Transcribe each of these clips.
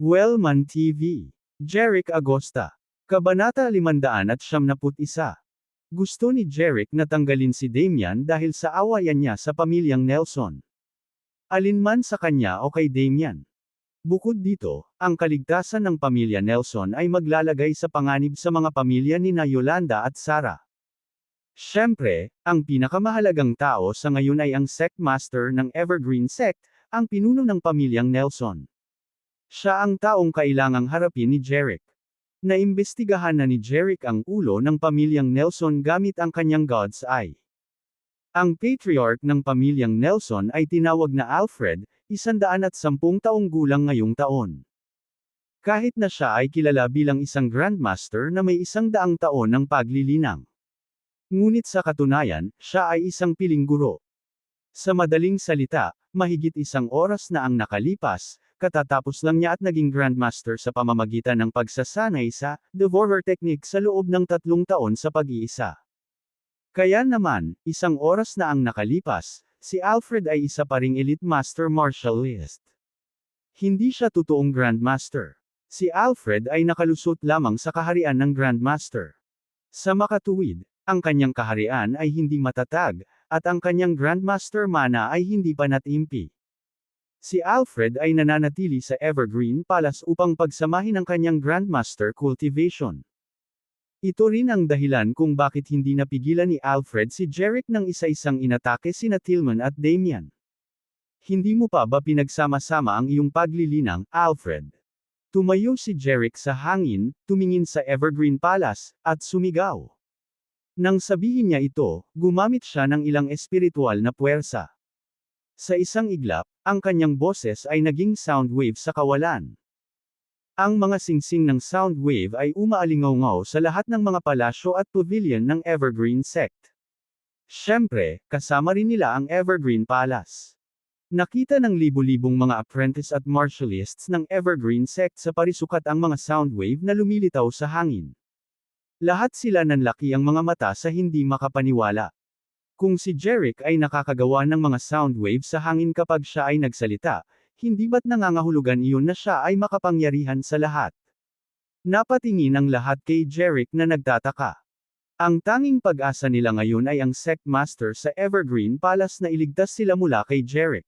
Wellman TV. Jeric Agosta. Kabanata 571. Gusto ni Jeric na tanggalin si Damian dahil sa awayan niya sa pamilyang Nelson. Alinman sa kanya o kay Damian. Bukod dito, ang kaligtasan ng pamilya Nelson ay maglalagay sa panganib sa mga pamilya ni Yolanda at Sarah. Siyempre, ang pinakamahalagang tao sa ngayon ay ang sect master ng Evergreen Sect, ang pinuno ng pamilyang Nelson. Siya ang taong kailangang harapin ni Jeric. Naimbestigahan na ni Jeric ang ulo ng pamilyang Nelson gamit ang kanyang God's Eye. Ang patriarch ng pamilyang Nelson ay tinawag na Alfred, 110 taong gulang ngayong taon. Kahit na siya ay kilala bilang isang grandmaster na may 100 taon ng paglilinang. Ngunit sa katunayan, siya ay isang piling guro. Sa madaling salita, mahigit 1 oras na ang nakalipas, katatapos lang niya at naging grandmaster sa pamamagitan ng pagsasanay sa Devourer Technique sa loob ng 3 taon sa pag-iisa. Kaya naman, 1 oras na ang nakalipas, si Alfred ay isa pa ring elite master martialist. Hindi siya totoong grandmaster. Si Alfred ay nakalusot lamang sa kaharian ng grandmaster. Sa makatuwid, ang kanyang kaharian ay hindi matatag, at ang kanyang grandmaster mana ay hindi pa natimpi. Si Alfred ay nananatili sa Evergreen Palace upang pagsamahin ang kanyang grandmaster cultivation. Ito rin ang dahilan kung bakit hindi napigilan ni Alfred si Jeric nang isa-isang inatake sina Tillman at Damian. Hindi mo pa ba pinagsama-sama ang iyong paglilinang, Alfred? Tumayo si Jeric sa hangin, tumingin sa Evergreen Palace, at sumigaw. Nang sabihin niya ito, gumamit siya ng ilang espiritual na puwersa. Sa isang iglap, ang kanyang boses ay naging sound wave sa kawalan. Ang mga singsing ng sound wave ay umaalingaw-ngaw sa lahat ng mga palasyo at pavilion ng Evergreen Sect. Siyempre, kasama rin nila ang Evergreen Palace. Nakita ng libu-libong mga apprentice at martialists ng Evergreen Sect sa parisukat ang mga sound wave na lumilitaw sa hangin. Lahat sila nanlaki ang mga mata sa hindi makapaniwala. Kung si Jeric ay nakakagawa ng mga sound wave sa hangin kapag siya ay nagsalita, hindi ba't nangangahulugan iyon na siya ay makapangyarihan sa lahat? Napatingin ang lahat kay Jeric na nagtataka. Ang tanging pag-asa nila ngayon ay ang sect master sa Evergreen Palace na iligtas sila mula kay Jeric.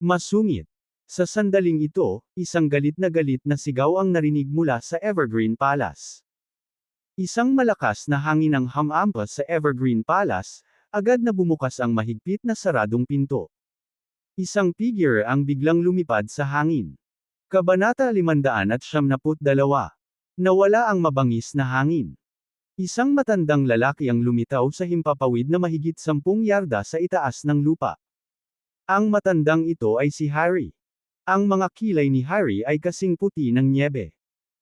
Masungit. Sa sandaling ito, isang galit na sigaw ang narinig mula sa Evergreen Palace. Isang malakas na hangin ang hamampas sa Evergreen Palace, agad na bumukas ang mahigpit na saradong pinto. Isang figure ang biglang lumipad sa hangin. Kabanata 572. Nawala ang mabangis na hangin. Isang matandang lalaki ang lumitaw sa himpapawid na mahigit 10 yarda sa itaas ng lupa. Ang matandang ito ay si Harry. Ang mga kilay ni Harry ay kasing puti ng nyebe.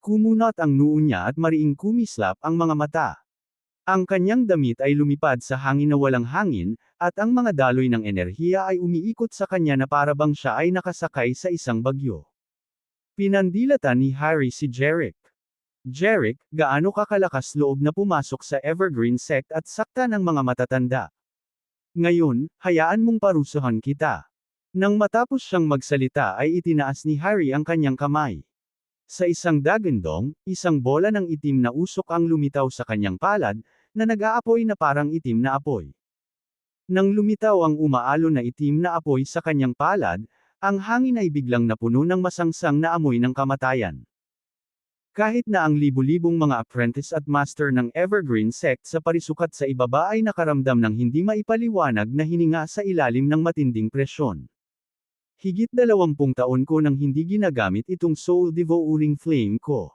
Kumunat ang noo niya at mariing kumislap ang mga mata. Ang kanyang damit ay lumipad sa hangin na walang hangin, at ang mga daloy ng enerhiya ay umiikot sa kanya na parabang siya ay nakasakay sa isang bagyo. Pinandilatan ni Harry si Jeric. Jeric, gaano ka kalakas loob na pumasok sa Evergreen Sect at sakta ng mga matatanda? Ngayon, hayaan mong parusahan kita. Nang matapos siyang magsalita ay itinaas ni Harry ang kanyang kamay. Sa isang dagandong, isang bola ng itim na usok ang lumitaw sa kanyang palad, na nag-aapoy na parang itim na apoy. Nang lumitaw ang umaalon na itim na apoy sa kanyang palad, ang hangin ay biglang napuno ng masangsang na amoy ng kamatayan. Kahit na ang libu-libong mga apprentice at master ng Evergreen Sect sa parisukat sa ibaba ay nakaramdam ng hindi maipaliwanag na hininga sa ilalim ng matinding presyon. Higit 20 taon ko nang hindi ginagamit itong soul devouring flame ko.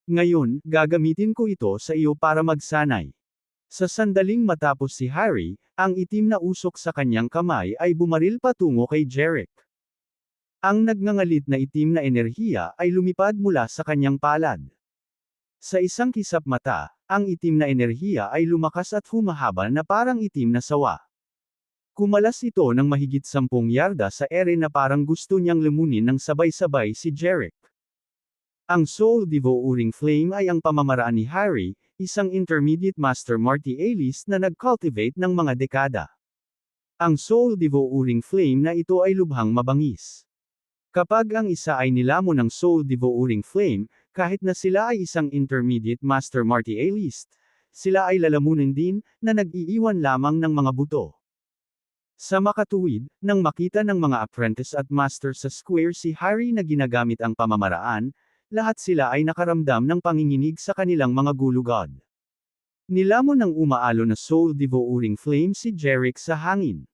Ngayon, gagamitin ko ito sa iyo para magsanay. Sa sandaling matapos si Harry, ang itim na usok sa kanyang kamay ay bumaril patungo kay Jeric. Ang nagngangalit na itim na enerhiya ay lumipad mula sa kanyang palad. Sa isang kisap mata, ang itim na enerhiya ay lumakas at humahaba na parang itim na sawa. Kumalas ito ng mahigit 10 yarda sa ere na parang gusto niyang lamunin ng sabay-sabay si Jeric. Ang Soul Devouring Flame ay ang pamamaraan ni Harry, isang intermediate master martialist na nag-cultivate ng mga dekada. Ang Soul Devouring Flame na ito ay lubhang mabangis. Kapag ang isa ay nilamon ng Soul Devouring Flame, kahit na sila ay isang Intermediate Master Martialist, sila ay lalamunin din, na nag-iiwan lamang ng mga buto. Sa makatuwid, nang makita ng mga apprentice at master sa square si Harry na ginagamit ang pamamaraan, lahat sila ay nakaramdam ng panginginig sa kanilang mga gulugod. Nilamon ng umaalo na Soul Devouring Flame si Jerick sa hangin.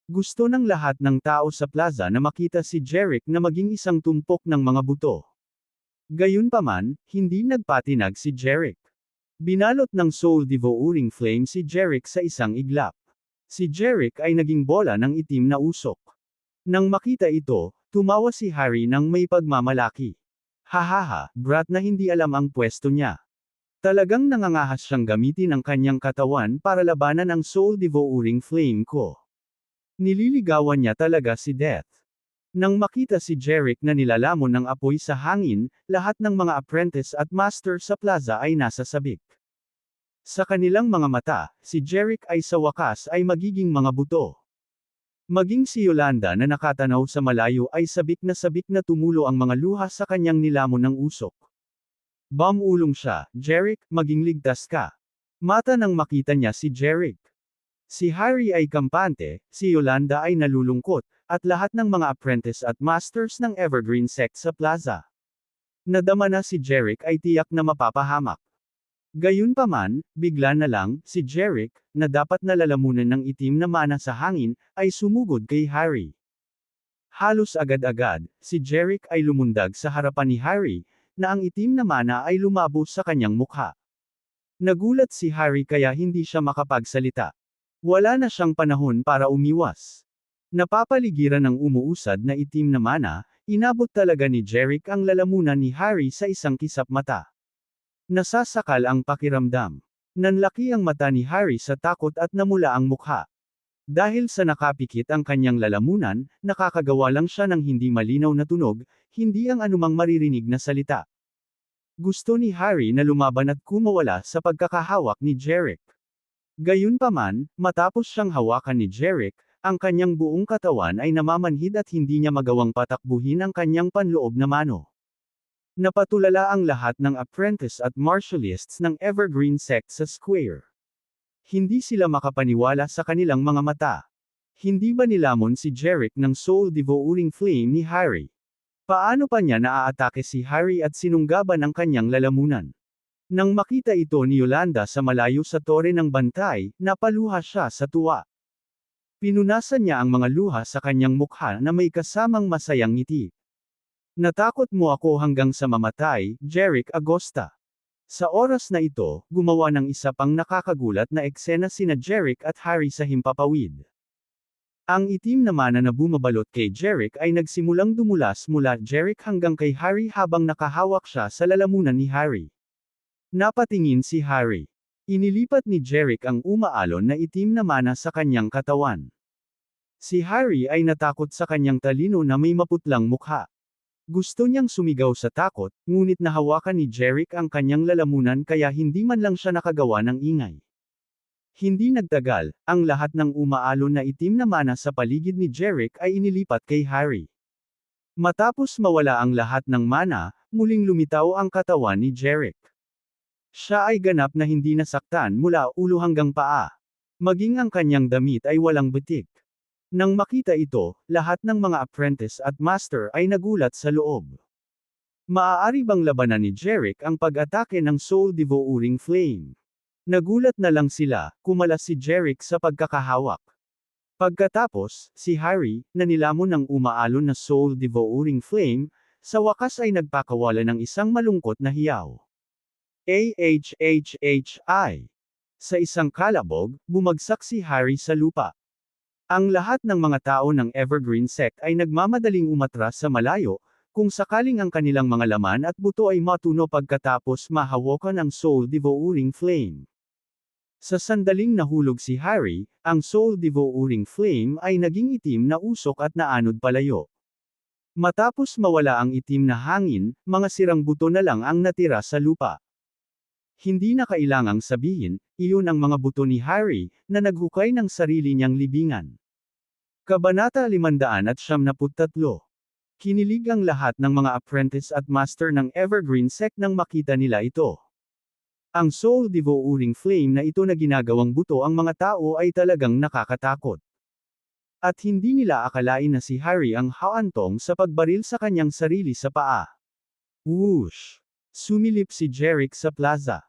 Gusto ng lahat ng tao sa plaza na makita si Jerick na maging isang tumpok ng mga buto. Gayunpaman, hindi nagpatinag si Jerick. Binalot ng Soul Devouring Flame si Jerick sa isang iglap. Si Jerick ay naging bola ng itim na usok. Nang makita ito, tumawa si Harry ng may pagmamalaki. Hahaha, brat na hindi alam ang pwesto niya. Talagang nangangahas siyang gamitin ang kanyang katawan para labanan ang Soul Devouring Flame ko. Nililigawan niya talaga si Death. Nang makita si Jerick na nilalamon ng apoy sa hangin, lahat ng mga apprentice at master sa plaza ay nasa sabik. Sa kanilang mga mata, si Jerick ay sa wakas ay magiging mga buto. Maging si Yolanda na nakatanaw sa malayo ay sabik na tumulo ang mga luha sa kanyang nilamon ng usok. Bamulong siya, Jerick, maging ligtas ka. Mata nang makita niya si Jerick. Si Harry ay kampante, si Yolanda ay nalulungkot, at lahat ng mga apprentice at masters ng Evergreen Sect sa plaza. Nadama na si Jerick ay tiyak na mapapahamak. Gayunpaman, bigla na lang, si Jerick, na dapat nalalamunan ng itim na mana sa hangin, ay sumugod kay Harry. Halos agad-agad, si Jerick ay lumundag sa harapan ni Harry, na ang itim na mana ay lumabo sa kanyang mukha. Nagulat si Harry kaya hindi siya makapagsalita. Wala na siyang panahon para umiwas. Napapaligiran ng umuusad na itim na mana, inabot talaga ni Jerick ang lalamunan ni Harry sa isang kisap mata. Nasasakal ang pakiramdam. Nanlaki ang mata ni Harry sa takot at namula ang mukha. Dahil sa nakapikit ang kanyang lalamunan, nakakagawa lang siya ng hindi malinaw na tunog, hindi ang anumang maririnig na salita. Gusto ni Harry na lumaban at kumawala sa pagkakahawak ni Jerick. Gayunpaman, matapos siyang hawakan ni Jerick, ang kanyang buong katawan ay namamanhid at hindi niya magawang patakbuhin ang kanyang panloob na mano. Napatulala ang lahat ng apprentice at martialists ng Evergreen Sect sa square. Hindi sila makapaniwala sa kanilang mga mata. Hindi ba nilamon si Jerick ng Soul Devouring Flame ni Harry? Paano pa niya naaatake si Harry at sinunggaban ang kanyang lalamunan? Nang makita ito ni Yolanda sa malayo sa tore ng bantay, napaluha siya sa tuwa. Pinunasan niya ang mga luha sa kanyang mukha na may kasamang masayang ngiti. Natakot mo ako hanggang sa mamatay, Jerick Agosta. Sa oras na ito, gumawa ng isa pang nakakagulat na eksena sina Jerick at Harry sa himpapawid. Ang itim na mana na bumabalot kay Jerick ay nagsimulang dumulas mula Jerick hanggang kay Harry habang nakahawak siya sa lalamunan ni Harry. Napatingin si Harry. Inilipat ni Jerick ang umaalon na itim na mana sa kanyang katawan. Si Harry ay natakot sa kanyang talino na may maputlang mukha. Gusto niyang sumigaw sa takot, ngunit nahawakan ni Jerick ang kanyang lalamunan kaya hindi man lang siya nakagawa ng ingay. Hindi nagtagal, ang lahat ng umaalon na itim na mana sa paligid ni Jerick ay inilipat kay Harry. Matapos mawala ang lahat ng mana, muling lumitaw ang katawan ni Jerick. Siya ay ganap na hindi nasaktan mula ulo hanggang paa. Maging ang kanyang damit ay walang betik. Nang makita ito, lahat ng mga apprentice at master ay nagulat sa loob. Maaari bang labanan ni Jerick ang pag-atake ng Soul Devouring Flame? Nagulat na lang sila, kumalas si Jerick sa pagkakahawak. Pagkatapos, si Harry, na nilamon ng umaalon na Soul Devouring Flame, sa wakas ay nagpakawala ng isang malungkot na hiyaw. AHHHI. Sa isang kalabog, bumagsak si Harry sa lupa. Ang lahat ng mga tao ng Evergreen Sect ay nagmamadaling umatras sa malayo, kung sakaling ang kanilang mga laman at buto ay matuno pagkatapos mahawakan ang Soul Devouring Flame. Sa sandaling nahulog si Harry, ang Soul Devouring Flame ay naging itim na usok at naanod palayo. Matapos mawala ang itim na hangin, mga sirang buto na lang ang natira sa lupa. Hindi na kailangang sabihin, iyon ang mga buto ni Harry, na naghukay ng sarili niyang libingan. Kabanata 573. Kinilig ang lahat ng mga apprentice at master ng Evergreen Sect nang makita nila ito. Ang Soul Devouring Flame na ito na ginagawang buto ang mga tao ay talagang nakakatakot. At hindi nila akalain na si Harry ang haantong sa pagbaril sa kanyang sarili sa paa. Whoosh! Sumilip si Jerick sa plaza.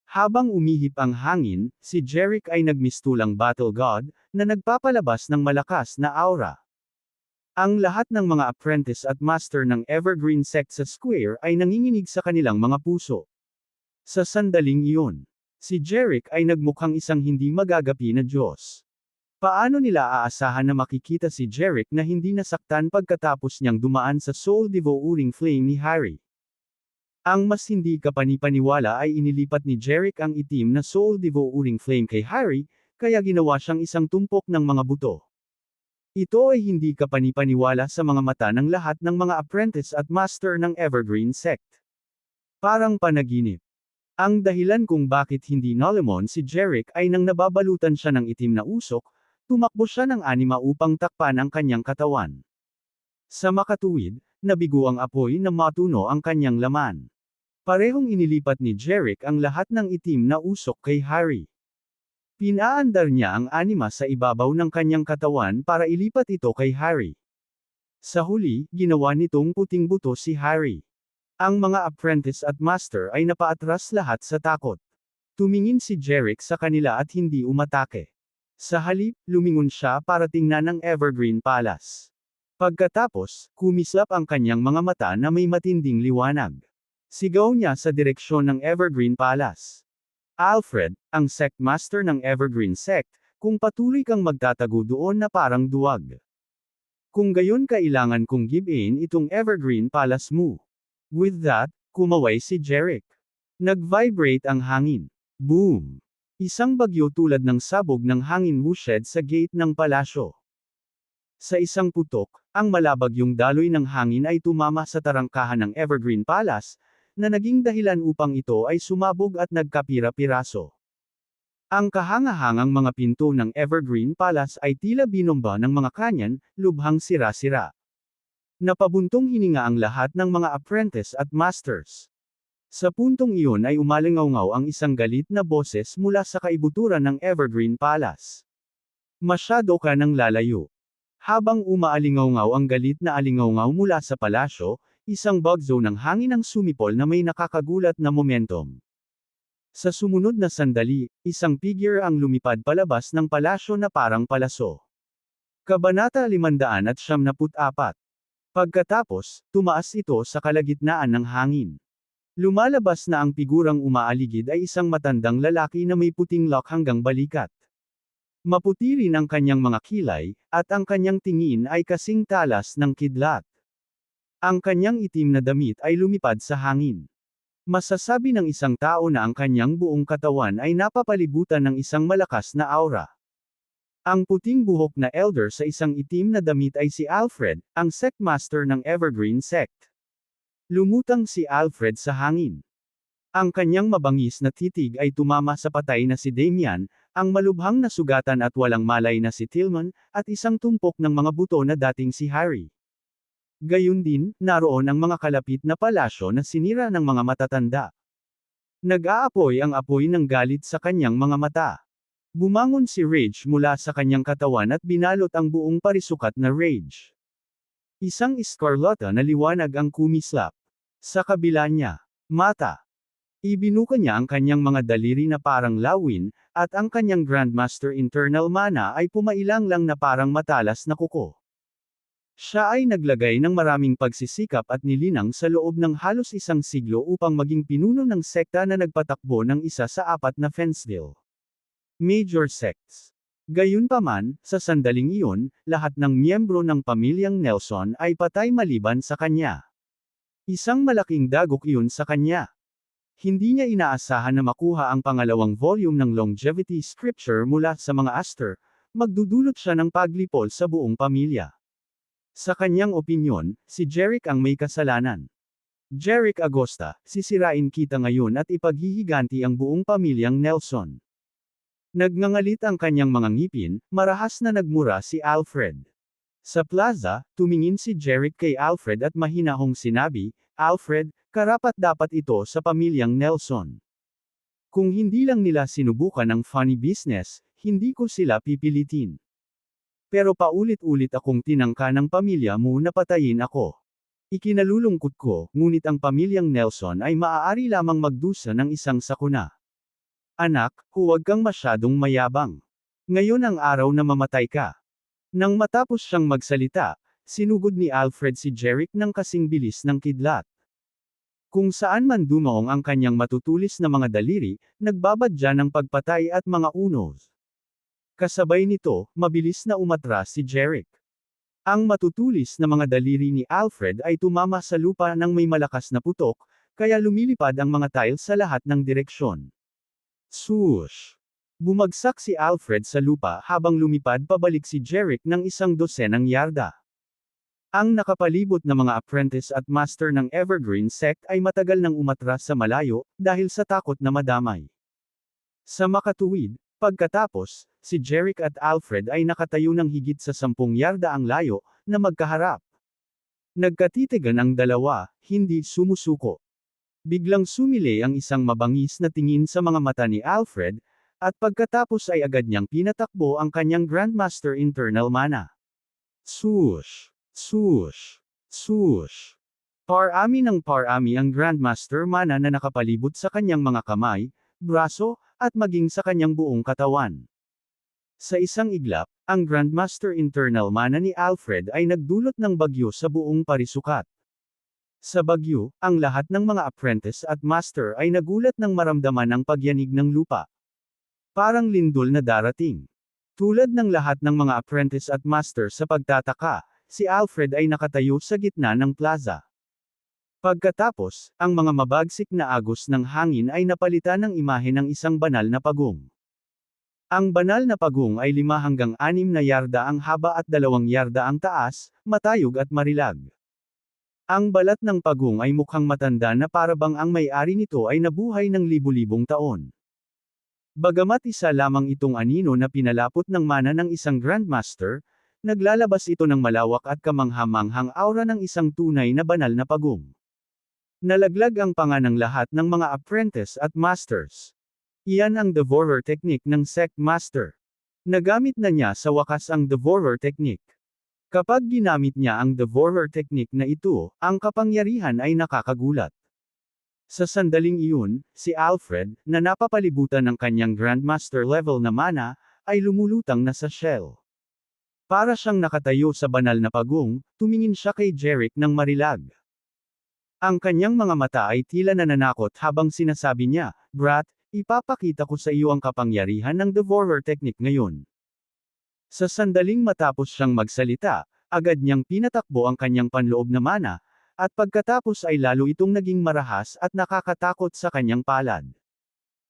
Habang umihip ang hangin, si Jerick ay nagmistulang battle god, na nagpapalabas ng malakas na aura. Ang lahat ng mga apprentice at master ng Evergreen Sect sa Square ay nanginginig sa kanilang mga puso. Sa sandaling iyon, si Jerick ay nagmukhang isang hindi magagapi na Diyos. Paano nila aasahan na makikita si Jerick na hindi nasaktan pagkatapos niyang dumaan sa Soul Devouring Flame ni Harry? Ang mas hindi kapanipaniwala ay inilipat ni Jerick ang itim na Soul Devouring Flame kay Harry, kaya ginawa siyang isang tumpok ng mga buto. Ito ay hindi kapanipaniwala sa mga mata ng lahat ng mga apprentice at master ng Evergreen Sect. Parang panaginip. Ang dahilan kung bakit hindi nalamon si Jerick ay nang nababalutan siya ng itim na usok, tumakbo siya ng anima upang takpan ang kanyang katawan. Sa makatuwid, nabigo ang apoy na matuno ang kanyang laman. Parehong inilipat ni Jerick ang lahat ng itim na usok kay Harry. Pinaandar niya ang anima sa ibabaw ng kanyang katawan para ilipat ito kay Harry. Sa huli, ginawa nitong puting buto si Harry. Ang mga apprentice at master ay napaatras lahat sa takot. Tumingin si Jerick sa kanila at hindi umatake. Sa halip, lumingon siya para tingnan ang Evergreen Palace. Pagkatapos, kumislap ang kanyang mga mata na may matinding liwanag. Sigaw niya sa direksyon ng Evergreen Palace. Alfred, ang sect master ng Evergreen Sect, kung patuloy kang magtatago doon na parang duwag. Kung gayon kailangan kong give-in itong Evergreen Palace mo. With that, kumaway si Jerick. Nag-vibrate ang hangin. Boom! Isang bagyo tulad ng sabog ng hangin whooshed sa gate ng palasyo. Sa isang putok, ang malabagyong daloy ng hangin ay tumama sa tarangkahan ng Evergreen Palace, na naging dahilan upang ito ay sumabog at nagkapira-piraso. Ang kahangahangang mga pinto ng Evergreen Palace ay tila binomba ng mga kanyan, lubhang sira-sira. Napabuntong hininga ang lahat ng mga apprentice at masters. Sa puntong iyon ay umalingaw ang isang galit na boses mula sa kaibuturan ng Evergreen Palace. Masyado ka nang lalayo. Habang umaalingaw ang galit na alingaw mula sa palasyo, isang bagzo ng hangin ang sumipol na may nakakagulat na momentum. Sa sumunod na sandali, isang figure ang lumipad palabas ng palasyo na parang palaso. Kabanata 574. Pagkatapos, tumaas ito sa kalagitnaan ng hangin. Lumalabas na ang figurang umaaligid ay isang matandang lalaki na may puting lock hanggang balikat. Maputi rin ang kanyang mga kilay, at ang kanyang tingin ay kasing talas ng kidlat. Ang kanyang itim na damit ay lumipad sa hangin. Masasabi ng isang tao na ang kanyang buong katawan ay napapalibutan ng isang malakas na aura. Ang puting buhok na elder sa isang itim na damit ay si Alfred, ang sect master ng Evergreen Sect. Lumutang si Alfred sa hangin. Ang kanyang mabangis na titig ay tumama sa patay na si Damian, ang malubhang na sugatan at walang malay na si Tillman, at isang tumpok ng mga buto na dating si Harry. Gayun din, naroon ang mga kalapit na palasyo na sinira ng mga matatanda. Nag-aapoy ang apoy ng galit sa kanyang mga mata. Bumangon si Rage mula sa kanyang katawan at binalot ang buong parisukat na Rage. Isang eskarlata na liwanag ang kumislap. Sa kabila niya, mata. Ibinuka niya ang kanyang mga daliri na parang lawin, at ang kanyang Grandmaster Internal Mana ay pumailang lang na parang matalas na kuko. Siya ay naglagay ng maraming pagsisikap at nilinang sa loob ng halos isang siglo upang maging pinuno ng sekta na nagpatakbo ng isa sa apat na Fenceville Major Sects. Gayunpaman, sa sandaling iyon, lahat ng miyembro ng pamilyang Nelson ay patay maliban sa kanya. Isang malaking dagok iyon sa kanya. Hindi niya inaasahan na makuha ang pangalawang volume ng Longevity Scripture mula sa mga Astor, magdudulot siya ng paglipol sa buong pamilya. Sa kanyang opinyon, si Jerick ang may kasalanan. Jerick Agosta, sisirain kita ngayon at ipaghihiganti ang buong pamilyang Nelson. Nagngangalit ang kanyang mga ngipin, marahas na nagmura si Alfred. Sa plaza, tumingin si Jeric kay Alfred at mahinahong sinabi, "Alfred, karapat-dapat ito sa pamilyang Nelson. Kung hindi lang nila sinubukan ang funny business, hindi ko sila pipilitin. Pero paulit-ulit akong tinangka ng pamilya mo na patayin ako. Ikinalulungkot ko, ngunit ang pamilyang Nelson ay maaari lamang magdusa ng isang sakuna. Anak, huwag kang masyadong mayabang. Ngayon ang araw na mamatay ka." Nang matapos siyang magsalita, sinugod ni Alfred si Jeric ng kasing bilis ng kidlat. Kung saan man dumaong ang kanyang matutulis na mga daliri, nagbabadya ng pagpatay at mga unos. Kasabay nito, mabilis na umatras si Jeric. Ang matutulis na mga daliri ni Alfred ay tumama sa lupa ng may malakas na putok, kaya lumilipad ang mga tiles sa lahat ng direksyon. Swoosh! Bumagsak si Alfred sa lupa habang lumipad pabalik si Jeric ng 100 yarda. Ang nakapalibot na mga apprentice at master ng Evergreen Sect ay matagal nang umatras sa malayo, dahil sa takot na madamay. Sa makatuwid, pagkatapos, si Jeric at Alfred ay nakatayo ng higit sa 10 yarda ang layo, na magkaharap. Nagkatitigan ang dalawa, hindi sumusuko. Biglang sumili ang isang mabangis na tingin sa mga mata ni Alfred, at pagkatapos ay agad niyang pinatakbo ang kanyang Grandmaster Internal Mana. Swoosh! Swoosh! Swoosh! Parami ng parami ang Grandmaster Mana na nakapalibot sa kanyang mga kamay, braso, at maging sa kanyang buong katawan. Sa isang iglap, ang Grandmaster Internal Mana ni Alfred ay nagdulot ng bagyo sa buong parisukat. Sa bagyo, ang lahat ng mga apprentice at master ay nagulat nang maramdaman ang pagyanig ng lupa. Parang lindol na darating. Tulad ng lahat ng mga apprentice at master sa pagtataka, si Alfred ay nakatayo sa gitna ng plaza. Pagkatapos, ang mga mabagsik na agos ng hangin ay napalitan ng imahe ng isang banal na pagong. Ang banal na pagong ay 5 hanggang 6 na yarda ang haba at 2 yarda ang taas, matayog at marilag. Ang balat ng pagong ay mukhang matanda na parabang ang may-ari nito ay nabuhay ng libu-libong taon. Bagamat isa lamang itong anino na pinalapot ng mana ng isang Grandmaster, naglalabas ito ng malawak at kamangha-manghang aura ng isang tunay na banal na pagong. Nalaglag ang panga ng lahat ng mga apprentice at masters. Iyan ang Devourer Technique ng Sect Master. Nagamit na niya sa wakas ang Devourer Technique. Kapag ginamit niya ang Devourer Technique na ito, ang kapangyarihan ay nakakagulat. Sa sandaling iyon, si Alfred, na napapalibutan ng kanyang Grandmaster level na mana, ay lumulutang na sa shell. Para siyang nakatayo sa banal na pagong, tumingin siya kay Jeric ng marilag. Ang kanyang mga mata ay tila nananakot habang sinasabi niya, "Brat, ipapakita ko sa iyo ang kapangyarihan ng Devourer Technique ngayon." Sa sandaling matapos siyang magsalita, agad niyang pinatakbo ang kanyang panloob na mana, at pagkatapos ay lalo itong naging marahas at nakakatakot sa kanyang palad.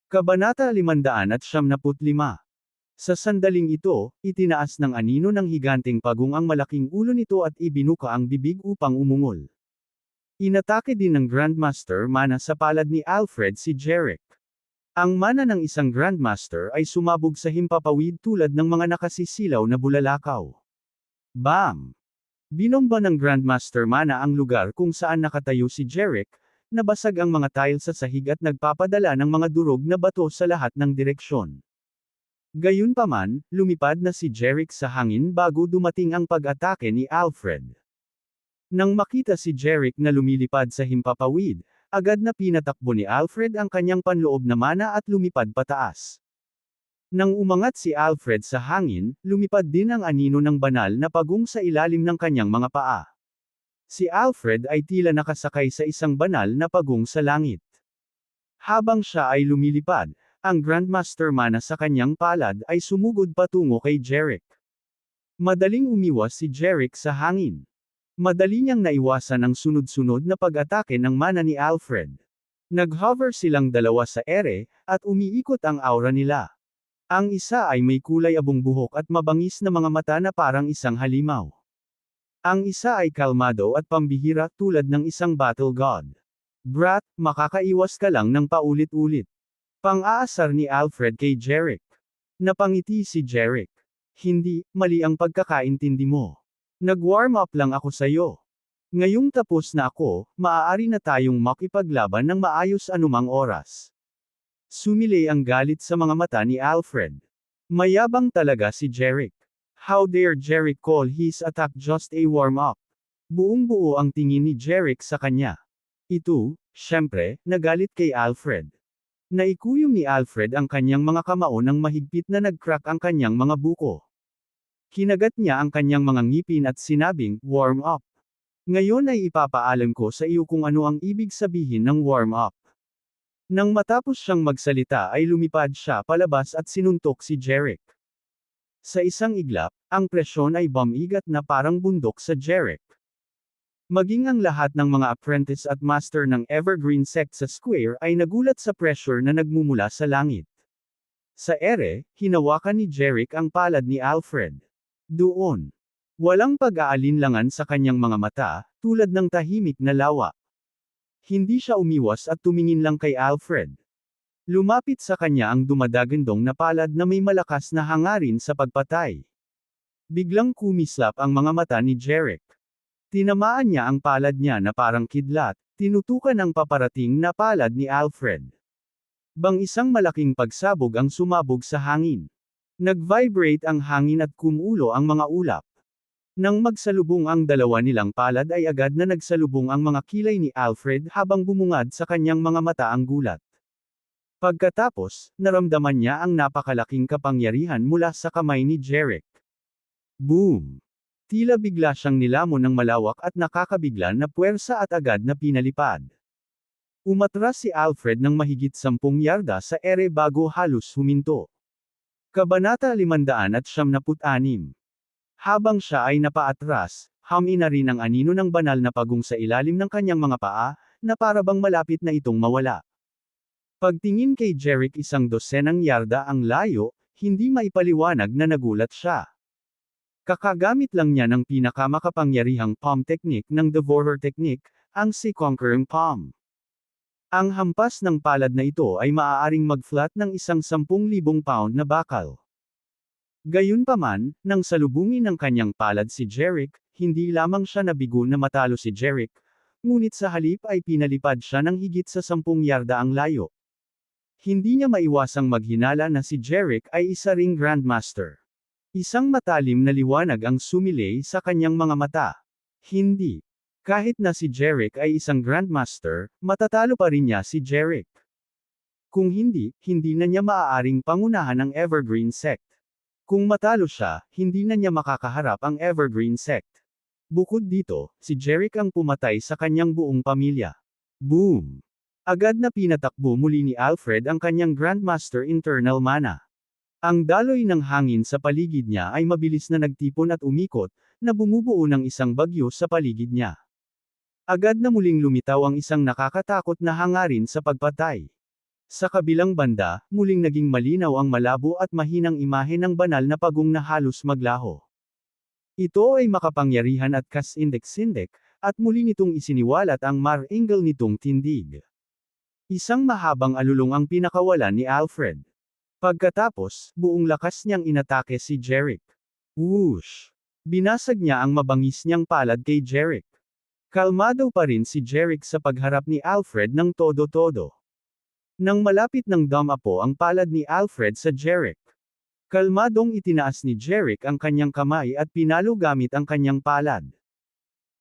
Kabanata 575. Sa sandaling ito, itinaas ng anino ng higanteng pagong ang malaking ulo nito at ibinuka ang bibig upang umungol. Inatake din ng Grandmaster Mana sa palad ni Alfred si Jeric. Ang mana ng isang Grandmaster ay sumabog sa himpapawid tulad ng mga nakasisilaw na bulalakaw. Bam! Binomba ng Grandmaster Mana ang lugar kung saan nakatayo si Jeric, nabasag ang mga tile sa sahig at nagpapadala ng mga durog na bato sa lahat ng direksyon. Gayunpaman, lumipad na si Jeric sa hangin bago dumating ang pag-atake ni Alfred. Nang makita si Jeric na lumilipad sa himpapawid, agad na pinatakbo ni Alfred ang kanyang panloob na mana at lumipad pataas. Nang umangat si Alfred sa hangin, lumipad din ang anino ng banal na pagong sa ilalim ng kanyang mga paa. Si Alfred ay tila nakasakay sa isang banal na pagong sa langit. Habang siya ay lumilipad, ang Grandmaster Mana sa kanyang palad ay sumugod patungo kay Jeric. Madaling umiwas si Jeric sa hangin. Madali niyang naiwasan ang sunod-sunod na pag-atake ng mana ni Alfred. Nag-hover silang dalawa sa ere, at umiikot ang aura nila. Ang isa ay may kulay abong buhok at mabangis na mga mata na parang isang halimaw. Ang isa ay kalmado at pambihira tulad ng isang battle god. "Brat, makakaiwas ka lang ng paulit-ulit." Pang-aasar ni Alfred kay Jeric. Napangiti si Jeric. "Hindi, mali ang pagkakaintindi mo. Nag-warm up lang ako sa'yo. Ngayong tapos na ako, maaari na tayong makipaglaban ng maayos anumang oras. Sumilay ang galit sa mga mata ni Alfred. Mayabang talaga si Jerick. How dare Jerick call his attack just a warm-up? Buong-buo ang tingin ni Jerick sa kanya. Ito, syempre, nagalit kay Alfred. Naikuyom ni Alfred ang kanyang mga kamao nang mahigpit na nag-crack ang kanyang mga buko. Kinagat niya ang kanyang mga ngipin at sinabing, warm up. Ngayon ay ipapaalam ko sa iyo kung ano ang ibig sabihin ng warm up. Nang matapos siyang magsalita ay lumipad siya palabas at sinuntok si Jerick. Sa isang iglap, ang presyon ay bumigat na parang bundok sa Jerick. Maging ang lahat ng mga apprentice at master ng Evergreen Sect sa Square ay nagulat sa pressure na nagmumula sa langit. Sa ere, hinawakan ni Jerick ang palad ni Alfred. Doon. Walang pag-aalinlangan sa kanyang mga mata, tulad ng tahimik na lawa. Hindi siya umiwas at tumingin lang kay Alfred. Lumapit sa kanya ang dumadagandong na palad na may malakas na hangarin sa pagpatay. Biglang kumislap ang mga mata ni Jerick. Tinamaan niya ang palad niya na parang kidlat, tinutukan ang paparating na palad ni Alfred. Bang isang malaking pagsabog ang sumabog sa hangin. Nag-vibrate ang hangin at kumulo ang mga ulap. Nang magsalubong ang dalawa nilang palad ay agad na nagsalubong ang mga kilay ni Alfred habang bumungad sa kanyang mga mata ang gulat. Pagkatapos, naramdaman niya ang napakalaking kapangyarihan mula sa kamay ni Jerick. Boom! Tila bigla siyang nilamon ng malawak at nakakabigla na puwersa at agad na pinalipad. Umatras si Alfred ng mahigit 10 yarda sa ere bago halos huminto. Kabanata 576. Habang siya ay napaatras, humi na rin ang anino ng banal na pagong sa ilalim ng kanyang mga paa, na parabang malapit na itong mawala. Pagtingin kay Jerick 12 yarda ang layo, hindi maipaliwanag na nagulat siya. Kakagamit lang niya ng pinakamakapangyarihang palm technique ng Devourer technique, ang si Conquering Palm. Ang hampas ng palad na ito ay maaaring mag-flat ng isang 10,000 pound na bakal. Gayunpaman, nang salubungin ng kanyang palad si Jerick, hindi lamang siya nabigo na matalo si Jerick, ngunit sa halip ay pinalipad siya ng higit sa 10 yarda ang layo. Hindi niya maiwasang maghinala na si Jerick ay isa ring Grandmaster. Isang matalim na liwanag ang sumilay sa kanyang mga mata. Hindi. Kahit na si Jerick ay isang Grandmaster, matatalo pa rin niya si Jerick. Kung hindi, hindi na niya maaaring pangunahan ang Evergreen Sect. Kung matalo siya, hindi na niya makakaharap ang Evergreen Sect. Bukod dito, si Jerick ang pumatay sa kanyang buong pamilya. Boom! Agad na pinatakbo muli ni Alfred ang kanyang Grandmaster Internal Mana. Ang daloy ng hangin sa paligid niya ay mabilis na nagtipon at umikot, na bumubuo ng isang bagyo sa paligid niya. Agad na muling lumitaw ang isang nakakatakot na hangarin sa pagpatay. Sa kabilang banda, muling naging malinaw ang malabo at mahinang imahe ng banal na pagong na halos maglaho. Ito ay makapangyarihan at kasindik-sindik, at muli nitong isiniwalat ang mar-angle nitong tindig. Isang mahabang alulong ang pinakawalan ni Alfred. Pagkatapos, buong lakas niyang inatake si Jerick. Whoosh! Binasag niya ang mabangis niyang palad kay Jerick. Kalmado pa rin si Jerick sa pagharap ni Alfred ng todo-todo. Nang malapit ng dumapo ang palad ni Alfred sa Jerick. Kalmadong itinaas ni Jerick ang kanyang kamay at pinalo gamit ang kanyang palad.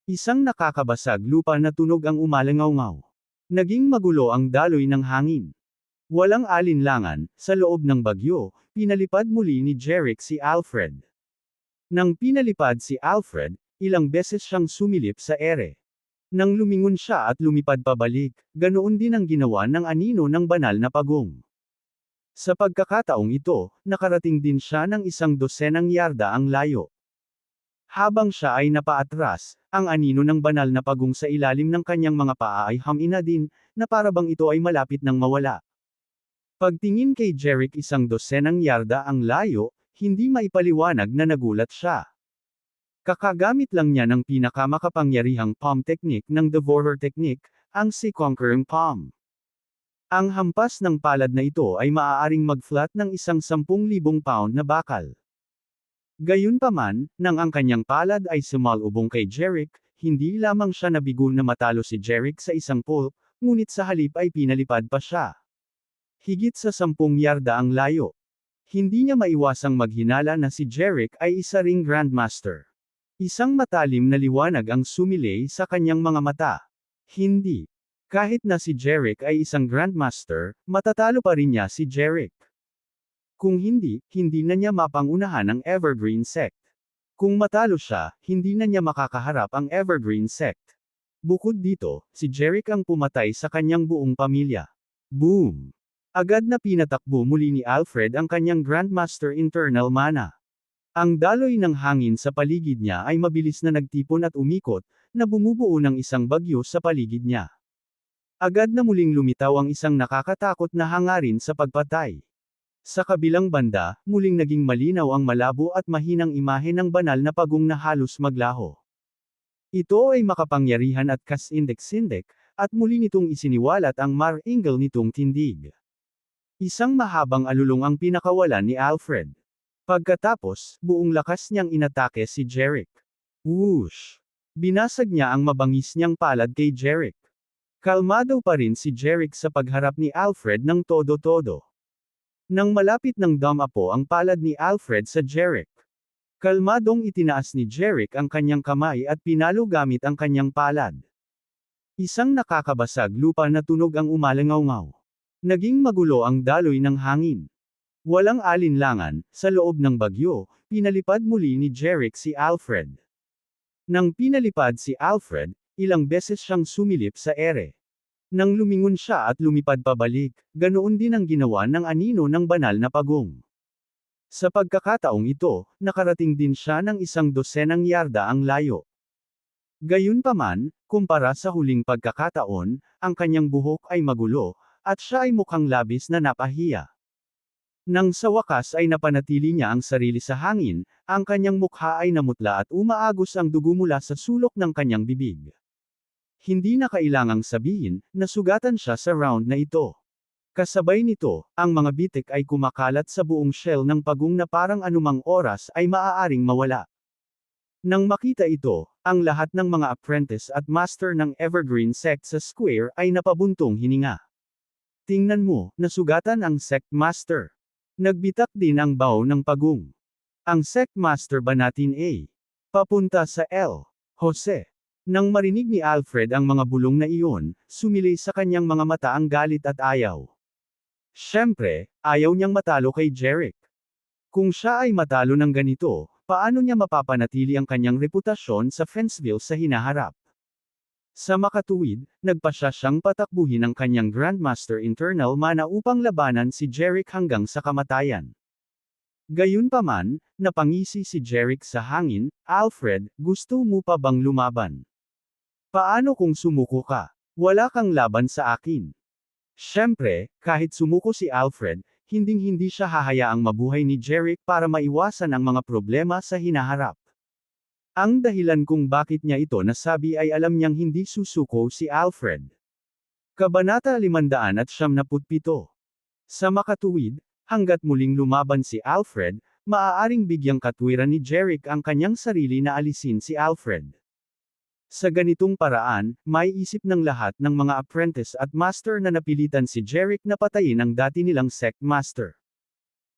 Isang nakakabasag lupa na tunog ang umalangaw-ngaw. Naging magulo ang daloy ng hangin. Walang alinlangan, sa loob ng bagyo, pinalipad muli ni Jerick si Alfred. Nang pinalipad si Alfred, ilang beses siyang sumilip sa ere. Nang lumingon siya at lumipad pabalik, ganoon din ang ginawa ng anino ng banal na pagong. Sa pagkakataong ito, nakarating din siya ng 12 yarda ang layo. Habang siya ay napaatras, ang anino ng banal na pagong sa ilalim ng kanyang mga paa ay hamina din, na parabang ito ay malapit nang mawala. Pagtingin kay Jerick 12 yarda ang layo, hindi maipaliwanag na nagulat siya. Kakagamit lang niya ng pinakamakapangyarihang palm technique ng Devourer technique, ang si Conquering Palm. Ang hampas ng palad na ito ay maaaring mag-flat ng isang 10,000 pound na bakal. Gayunpaman, nang ang kanyang palad ay sumalubong kay Jerick, hindi lamang siya nabigo na matalo si Jerick sa isang pole, ngunit sa halip ay pinalipad pa siya. Higit sa 10 yarda ang layo. Hindi niya maiwasang maghinala na si Jerick ay isa ring Grandmaster. Isang matalim na liwanag ang sumilay sa kanyang mga mata. Hindi. Kahit na si Jerick ay isang Grandmaster, matatalo pa rin niya si Jerick. Kung hindi, hindi na niya mapangunahan ang Evergreen Sect. Kung matalo siya, hindi na niya makakaharap ang Evergreen Sect. Bukod dito, si Jerick ang pumatay sa kanyang buong pamilya. Boom! Agad na pinatakbo muli ni Alfred ang kanyang Grandmaster Internal Mana. Ang daloy ng hangin sa paligid niya ay mabilis na nagtipon at umikot, na bumubuo ng isang bagyo sa paligid niya. Agad na muling lumitaw ang isang nakakatakot na hangarin sa pagpatay. Sa kabilang banda, muling naging malinaw ang malabo at mahinang imahe ng banal na pagong na halos maglaho. Ito ay makapangyarihan at kasindik-sindik, at muli nitong isiniwalat ang mar-ingal nitong tindig. Isang mahabang alulong ang pinakawalan ni Alfred. Pagkatapos, buong lakas niyang inatake si Jerick. Whoosh! Binasag niya ang mabangis niyang palad kay Jerick. Kalmado pa rin si Jerick sa pagharap ni Alfred ng todo-todo. Nang malapit ng dumapo ang palad ni Alfred sa Jerick. Kalmadong itinaas ni Jerick ang kanyang kamay at pinalo gamit ang kanyang palad. Isang nakakabasag lupa na tunog ang umalangaw-ngaw. Naging magulo ang daloy ng hangin. Walang alinlangan, sa loob ng bagyo, pinalipad muli ni Jerick si Alfred. Nang pinalipad si Alfred, ilang beses siyang sumilip sa ere. Nang lumingon siya at lumipad pabalik, ganoon din ang ginawa ng anino ng banal na pagong. Sa pagkakataong ito, nakarating din siya ng 12 yarda ang layo. Gayunpaman, kumpara sa huling pagkakataon, ang kanyang buhok ay magulo, at siya ay mukhang labis na napahiya. Nang sa wakas ay napanatili niya ang sarili sa hangin, ang kanyang mukha ay namutla at umaagos ang dugo mula sa sulok ng kanyang bibig. Hindi na kailangang sabihin, nasugatan siya sa round na ito. Kasabay nito, ang mga bitik ay kumakalat sa buong shell ng pagong na parang anumang oras ay maaaring mawala. Nang makita ito, ang lahat ng mga apprentice at master ng Evergreen Sect sa square ay napabuntong hininga. Tingnan mo, nasugatan ang Sect Master. Nagbitak din ang bao ng pagong. Ang Sect Master ba natin A? Papunta sa L. Jose. Nang marinig ni Alfred ang mga bulong na iyon, sumilay sa kanyang mga mata ang galit at ayaw. Siyempre, ayaw niyang matalo kay Jerick. Kung siya ay matalo ng ganito, paano niya mapapanatili ang kanyang reputasyon sa Fenceville sa hinaharap? Sa makatuwid, nagpasya siyang patakbuhin ang kanyang Grandmaster Internal Mana upang labanan si Jerick hanggang sa kamatayan. Gayunpaman, napangisi si Jerick sa hangin, Alfred, gusto mo pa bang lumaban? Paano kung sumuko ka? Wala kang laban sa akin. Siyempre, kahit sumuko si Alfred, hinding-hindi siya hahayaang mabuhay ni Jerick para maiwasan ang mga problema sa hinaharap. Ang dahilan kung bakit niya ito nasabi ay alam niyang hindi susuko si Alfred. Kabanata 597. Sa makatuwid, hanggat muling lumaban si Alfred, maaaring bigyang katwiran ni Jerick ang kanyang sarili na alisin si Alfred. Sa ganitong paraan, may isip ng lahat ng mga apprentice at master na napilitan si Jerick na patayin ang dati nilang Sect Master.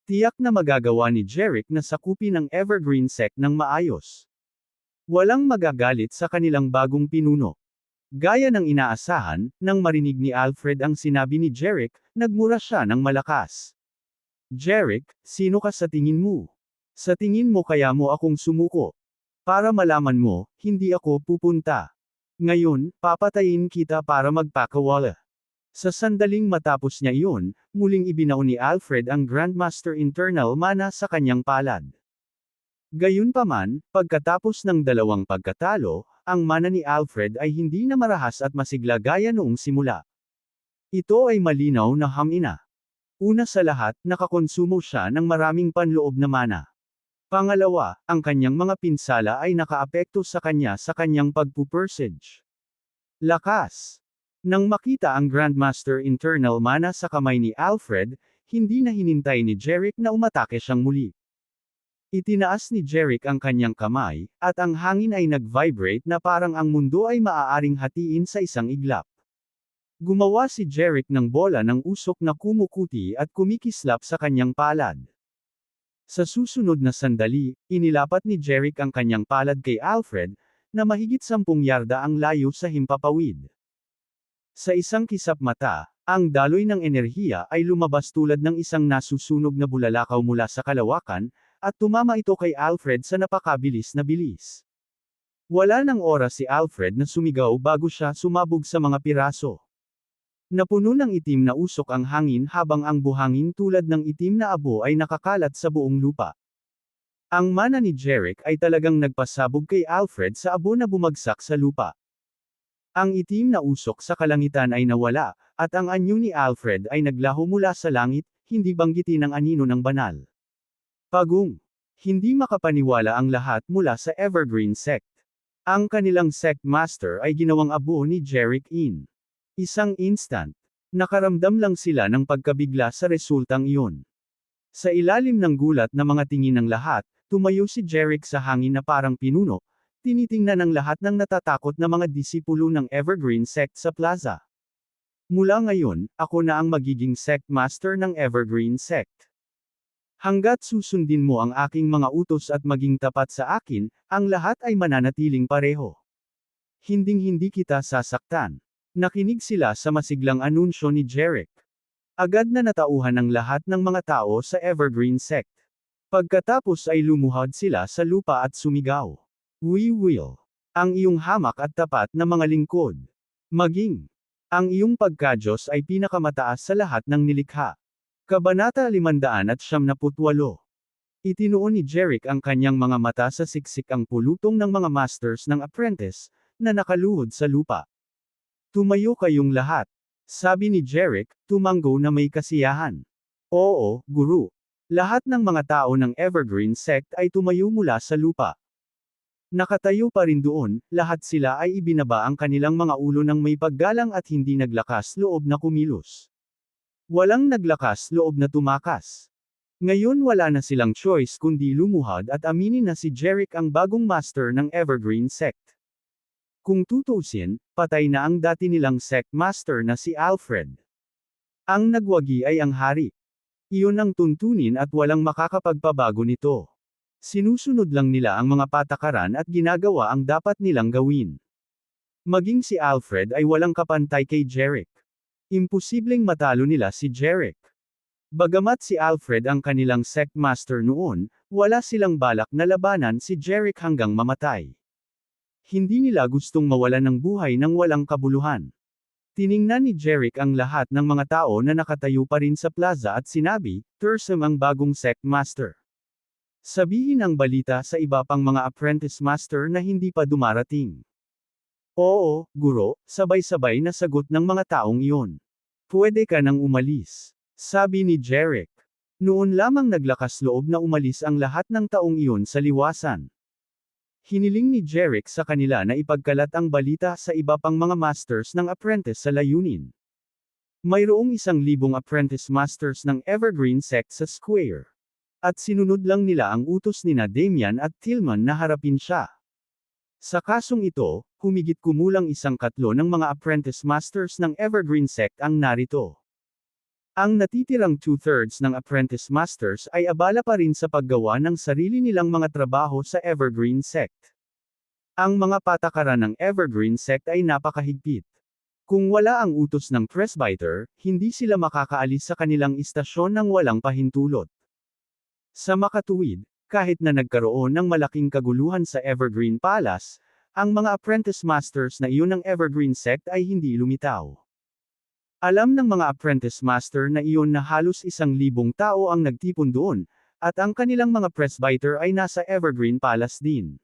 Tiyak na magagawa ni Jerick na sakupin ang Evergreen Sect ng maayos. Walang magagalit sa kanilang bagong pinuno. Gaya ng inaasahan, nang marinig ni Alfred ang sinabi ni Jerick, nagmura siya ng malakas. Jerick, sino ka sa tingin mo? Sa tingin mo kaya mo akong sumuko? Para malaman mo, hindi ako pupunta. Ngayon, papatayin kita para magpakawala. Sa sandaling matapos niya iyon, muling ibinaon ni Alfred ang Grandmaster Internal Mana sa kanyang palad. Gayunpaman, pagkatapos ng dalawang pagkatalo, ang mana ni Alfred ay hindi na marahas at masigla gaya noong simula. Ito ay malinaw na hamina. Una sa lahat, nakakonsumo siya ng maraming panloob na mana. Pangalawa, ang kanyang mga pinsala ay nakaapekto sa kanyang pagpupursage. Lakas. Nang makita ang Grandmaster Internal Mana sa kamay ni Alfred, hindi na hinintay ni Jerick na umatake siyang muli. Itinaas ni Jerick ang kanyang kamay, at ang hangin ay nag-vibrate na parang ang mundo ay maaaring hatiin sa isang iglap. Gumawa si Jerick ng bola ng usok na kumukuti at kumikislap sa kanyang palad. Sa susunod na sandali, inilapat ni Jerick ang kanyang palad kay Alfred, na mahigit 10 yarda ang layo sa himpapawid. Sa isang kisap mata, ang daloy ng enerhiya ay lumabas tulad ng isang nasusunog na bulalakaw mula sa kalawakan, at tumama ito kay Alfred sa napakabilis na bilis. Wala nang oras si Alfred na sumigaw bago siya sumabog sa mga piraso. Napuno ng itim na usok ang hangin habang ang buhangin tulad ng itim na abo ay nakakalat sa buong lupa. Ang mana ni Jerick ay talagang nagpasabog kay Alfred sa abo na bumagsak sa lupa. Ang itim na usok sa kalangitan ay nawala, at ang anyo ni Alfred ay naglaho mula sa langit, hindi banggitin ang anino ng banal. Pagong. Hindi makapaniwala ang lahat mula sa Evergreen Sect. Ang kanilang sect master ay ginawang abo ni Jerick in isang instant. Nakaramdam lang sila ng pagkabigla sa resultang iyon. Sa ilalim ng gulat na mga tingin ng lahat, tumayo si Jerick sa hangin na parang pinuno, tinitingnan ng lahat ng natatakot na mga disipulo ng Evergreen Sect sa plaza. Mula ngayon, ako na ang magiging sect master ng Evergreen Sect. Hanggat susundin mo ang aking mga utos at maging tapat sa akin, ang lahat ay mananatiling pareho. Hinding-hindi kita sasaktan. Nakinig sila sa masiglang anunsyo ni Jerick. Agad na natauhan ng lahat ng mga tao sa Evergreen Sect. Pagkatapos ay lumuhod sila sa lupa at sumigaw. We will. Ang iyong hamak at tapat na mga lingkod. Maging. Ang iyong pagkadyos ay pinakamataas sa lahat ng nilikha. Kabanata 578. Itinuon ni Jerick ang kanyang mga mata sa siksik ang pulutong ng mga masters ng apprentice, na nakaluhod sa lupa. Tumayo kayong lahat. Sabi ni Jerick, tumanggo na may kasiyahan. Oo, guru. Lahat ng mga tao ng Evergreen Sect ay tumayo mula sa lupa. Nakatayo pa rin doon, lahat sila ay ibinaba ang kanilang mga ulo ng may paggalang at hindi naglakas loob na kumilos. Walang naglakas loob na tumakas. Ngayon wala na silang choice kundi lumuhod at aminin na si Jerick ang bagong master ng Evergreen Sect. Kung tutuusin, patay na ang dati nilang sect master na si Alfred. Ang nagwagi ay ang hari. Iyon ang tuntunin at walang makakapagpabago nito. Sinusunod lang nila ang mga patakaran at ginagawa ang dapat nilang gawin. Maging si Alfred ay walang kapantay kay Jerick. Imposibleng matalo nila si Jerick. Bagamat si Alfred ang kanilang sect master noon, wala silang balak na labanan si Jerick hanggang mamatay. Hindi nila gustong mawalan ng buhay ng walang kabuluhan. Tiningnan ni Jerick ang lahat ng mga tao na nakatayo pa rin sa plaza at sinabi, "Tersem ang bagong sect master. Sabihin ang balita sa iba pang mga apprentice master na hindi pa dumarating." Oo, guro, sabay-sabay na sagot ng mga taong iyon. Pwede ka nang umalis. Sabi ni Jerick. Noon lamang naglakas loob na umalis ang lahat ng taong iyon sa liwasan. Hiniling ni Jerick sa kanila na ipagkalat ang balita sa iba pang mga masters ng apprentice sa layunin. Mayroong 1,000 apprentice masters ng Evergreen Sect sa square. At sinunod lang nila ang utos nina Damian at Tillman na harapin siya. Sa kasong ito, humigit kumulang 1/4 ng mga apprentice masters ng Evergreen Sect ang narito. Ang natitirang 2/3 ng apprentice masters ay abala pa rin sa paggawa ng sarili nilang mga trabaho sa Evergreen Sect. Ang mga patakaran ng Evergreen Sect ay napakahigpit. Kung wala ang utos ng presbyter, hindi sila makakaalis sa kanilang istasyon ng walang pahintulot. Sa makatuwid, kahit na nagkaroon ng malaking kaguluhan sa Evergreen Palace, ang mga apprentice masters na iyon ng Evergreen Sect ay hindi lumitaw. Alam ng mga apprentice master na iyon na halos 1,000 tao ang nagtipon doon, at ang kanilang mga presbyter ay nasa Evergreen Palace din.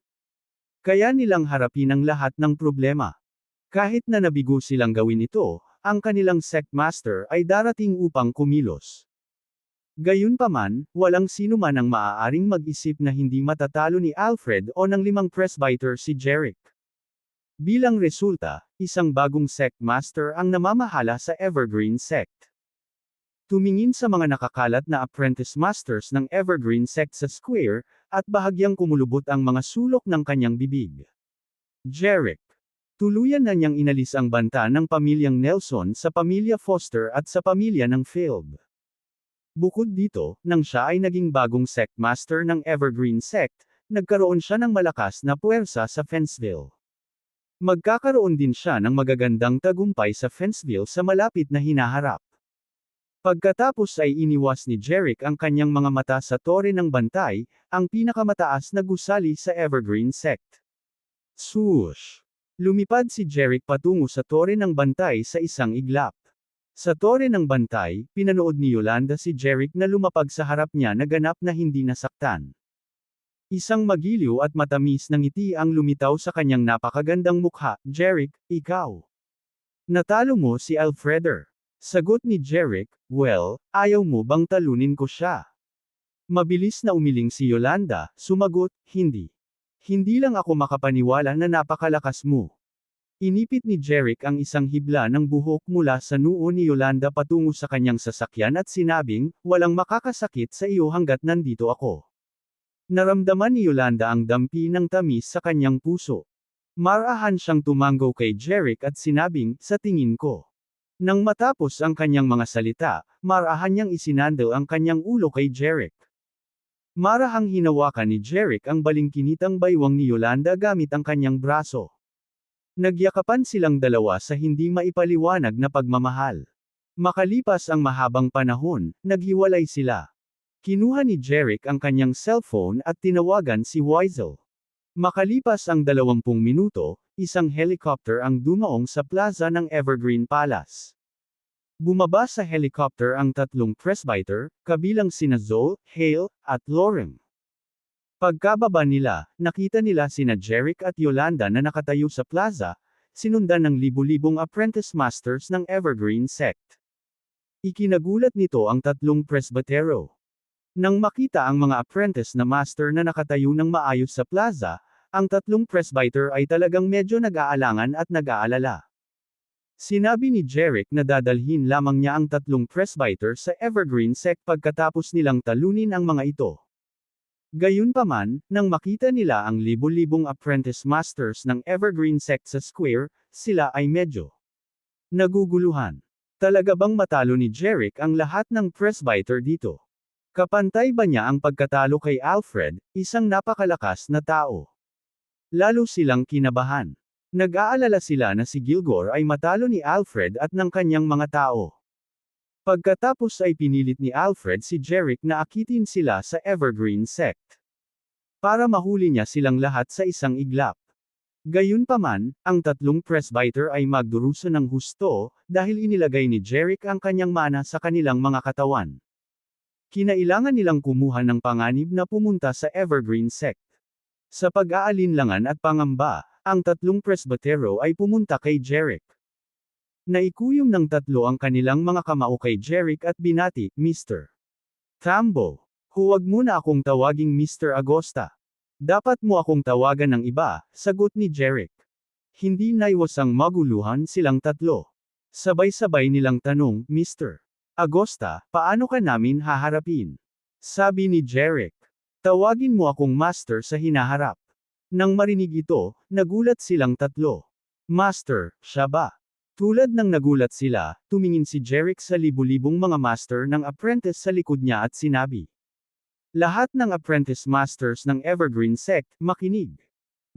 Kaya nilang harapin ang lahat ng problema. Kahit na nabigo silang gawin ito, ang kanilang sect master ay darating upang kumilos. Gayunpaman, walang sino man ang maaaring mag-isip na hindi matatalo ni Alfred o ng 5 presbyter si Jerick. Bilang resulta, isang bagong sect master ang namamahala sa Evergreen Sect. Tumingin sa mga nakakalat na apprentice masters ng Evergreen Sect sa square, at bahagyang kumulubot ang mga sulok ng kanyang bibig. Jeric. Tuluyan na niyang inalis ang banta ng pamilyang Nelson sa pamilya Foster at sa pamilya ng Philb. Bukod dito, nang siya ay naging bagong sect master ng Evergreen Sect, nagkaroon siya ng malakas na puwersa sa Fenceville. Magkakaroon din siya ng magagandang tagumpay sa Fenceville sa malapit na hinaharap. Pagkatapos ay iniwas ni Jeric ang kanyang mga mata sa Tore ng Bantay, ang pinakamataas na gusali sa Evergreen Sect. Swoosh! Lumipad si Jeric patungo sa Tore ng Bantay sa isang iglap. Sa Tore ng Bantay, pinanood ni Yolanda si Jeric na lumapag sa harap niya na ganap na hindi nasaktan. Isang magiliw at matamis na ngiti ang lumitaw sa kanyang napakagandang mukha. Jeric, ikaw. Natalo mo si Alfreder. Sagot ni Jeric, well, ayaw mo bang talunin ko siya? Mabilis na umiling si Yolanda, sumagot, hindi. Hindi lang ako makapaniwala na napakalakas mo. Inipit ni Jeric ang isang hibla ng buhok mula sa noo ni Yolanda patungo sa kanyang sasakyan at sinabing, walang makakasakit sa iyo hanggat nandito ako. Naramdaman ni Yolanda ang dampi ng tamis sa kanyang puso. Marahan siyang tumanggo kay Jeric at sinabing, sa tingin ko. Nang matapos ang kanyang mga salita, marahan niyang isinandal ang kanyang ulo kay Jeric. Marahang hinawakan ni Jeric ang balingkinitang baywang ni Yolanda gamit ang kanyang braso. Nagyakapan silang dalawa sa hindi maipaliwanag na pagmamahal. Makalipas ang mahabang panahon, naghiwalay sila. Kinuha ni Jeric ang kanyang cellphone at tinawagan si Weisel. Makalipas ang 20 minuto, isang helicopter ang dumaong sa plaza ng Evergreen Palace. Bumaba sa helicopter ang tatlong presbyter, kabilang sina Zoe, Hale, at Lauren. Pagkababa nila, nakita nila sina Jeric at Yolanda na nakatayo sa plaza, sinundan ng libu-libong apprentice masters ng Evergreen Sect. Ikinagulat nito ang tatlong presbytero. Nang makita ang mga apprentice na master na nakatayo ng maayos sa plaza, ang tatlong presbyter ay talagang medyo nag-aalangan at nag-aalala. Sinabi ni Jeric na dadalhin lamang niya ang tatlong presbyter sa Evergreen Sect pagkatapos nilang talunin ang mga ito. Gayunpaman, nang makita nila ang libu-libong apprentice masters ng Evergreen Sect sa square, sila ay medyo naguguluhan. Talaga bang matalo ni Jeric ang lahat ng presbyter dito? Kapantay ba niya ang pagkatalo kay Alfred, isang napakalakas na tao? Lalo silang kinabahan. Nag-aalala sila na si Gilgore ay matalo ni Alfred at ng kanyang mga tao. Pagkatapos ay pinilit ni Alfred si Jeric na akitin sila sa Evergreen Sect. Para mahuli niya silang lahat sa isang iglap. Gayunpaman, ang tatlong presbyter ay magdurusa ng husto, dahil inilagay ni Jeric ang kanyang mana sa kanilang mga katawan. Kinailangan nilang kumuha ng panganib na pumunta sa Evergreen Sect. Sa pag-aalinlangan at pangamba, ang tatlong presbytero ay pumunta kay Jeric. Naikuyom ng tatlo ang kanilang mga kamao kay Jeric at binati, Mr. Tambo. Huwag mo na akong tawaging Mr. Agosta. Dapat mo akong tawagan ng iba, sagot ni Jeric. Hindi naiwasang maguluhan silang tatlo. Sabay-sabay nilang tanong, Mr. Agosta, paano ka namin haharapin? Sabi ni Jeric. Tawagin mo akong master sa hinaharap. Nang marinig ito, nagulat silang tatlo. Master, siya ba? Tulad ng nagulat sila, tumingin si Jeric sa libu-libong mga master ng apprentice sa likod niya at sinabi. Lahat ng apprentice masters ng Evergreen Sect, makinig.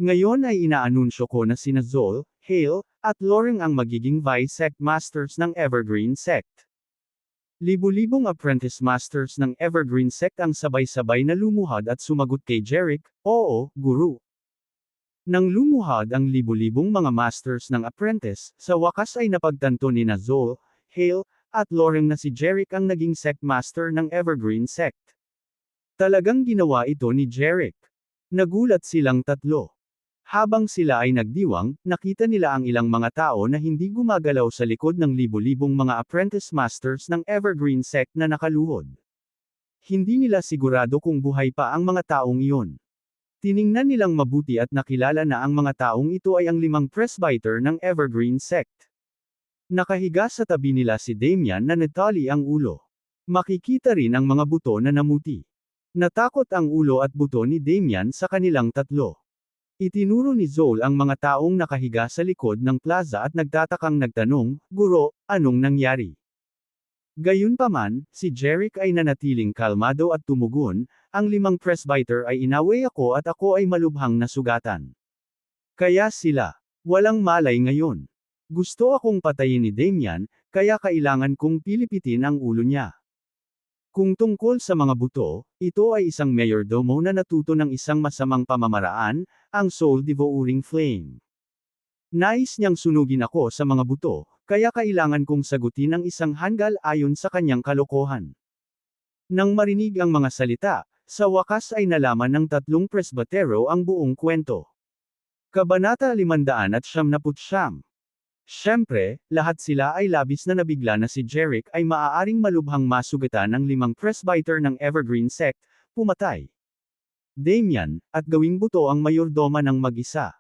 Ngayon ay inaanunsyo ko na sina Zoe, Hale, at Lauren ang magiging vice sect masters ng Evergreen Sect. Libu-libong apprentice masters ng Evergreen Sect ang sabay-sabay na lumuhad at sumagot kay Jeric, oo, guru. Nang lumuhad ang libu-libong mga masters ng apprentice, sa wakas ay napagtanto ni Zoe, Hale, at Lauren na si Jeric ang naging sect master ng Evergreen Sect. Talagang ginawa ito ni Jeric. Nagulat silang tatlo. Habang sila ay nagdiwang, nakita nila ang ilang mga tao na hindi gumagalaw sa likod ng libu-libong mga apprentice masters ng Evergreen Sect na nakaluhod. Hindi nila sigurado kung buhay pa ang mga taong iyon. Tiningnan nilang mabuti at nakilala na ang mga taong ito ay ang 5 presbyter ng Evergreen Sect. Nakahiga sa tabi nila si Damian na natali ang ulo. Makikita rin ang mga buto na namuti. Natakot ang ulo at buto ni Damian sa kanilang tatlo. Itinuro ni Zol ang mga taong nakahiga sa likod ng plaza at nagtatakang nagtanong, "Guro, anong nangyari?" Gayunpaman, si Jeric ay nanatiling kalmado at tumugon, "Ang 5 presbyter ay inaway ako at ako ay malubhang nasugatan. Kaya sila. Walang malay ngayon. Gusto akong patayin ni Damian, kaya kailangan kong pilipitin ang ulo niya." Kung tungkol sa mga buto, ito ay isang mayordomo na natuto ng isang masamang pamamaraan, ang soul devouring flame. Nais niyang sunugin ako sa mga buto, kaya kailangan kong sagutin ang isang hanggal ayon sa kanyang kalokohan. Nang marinig ang mga salita, sa wakas ay nalaman ng 3 presbytero ang buong kwento. Kabanata 579. Siyempre, lahat sila ay labis na nabigla na si Jeric ay maaaring malubhang masugatan ng 5 presbyter ng Evergreen Sect, pumatay. Damian, at gawing buto ang mayordoma ng mag-isa.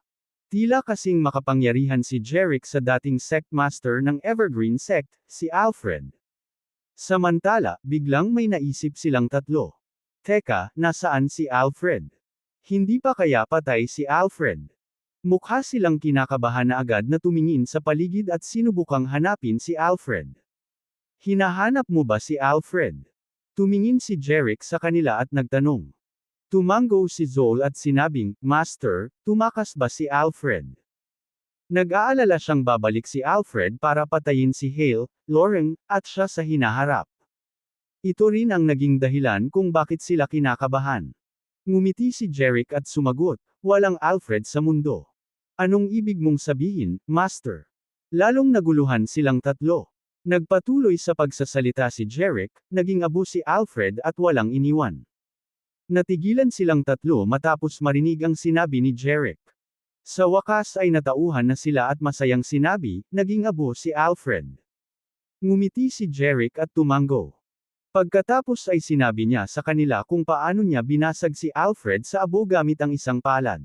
Tila kasing makapangyarihan si Jeric sa dating sect master ng Evergreen Sect, si Alfred. Samantala, biglang may naisip silang tatlo. Teka, nasaan si Alfred? Hindi pa kaya patay si Alfred? Mukha silang kinakabahan na agad na tumingin sa paligid at sinubukang hanapin si Alfred. "Hinahanap mo ba si Alfred?" Tumingin si Jeric sa kanila at nagtanong. Tumango si Zol at sinabing, "Master, tumakas ba si Alfred?" Nag-aalala siyang babalik si Alfred para patayin si Hale, Lauren, at siya sa hinaharap. Ito rin ang naging dahilan kung bakit sila kinakabahan. Ngumiti si Jeric at sumagot, "Walang Alfred sa mundo." "Anong ibig mong sabihin, Master?" Lalong naguluhan silang tatlo. Nagpatuloy sa pagsasalita si Jeric, "Naging abo si Alfred at walang iniwan." Natigilan silang tatlo matapos marinig ang sinabi ni Jeric. Sa wakas ay natauhan na sila at masayang sinabi, "Naging abo si Alfred." Ngumiti si Jeric at tumango. Pagkatapos ay sinabi niya sa kanila kung paano niya binasag si Alfred sa abo gamit ang isang palad.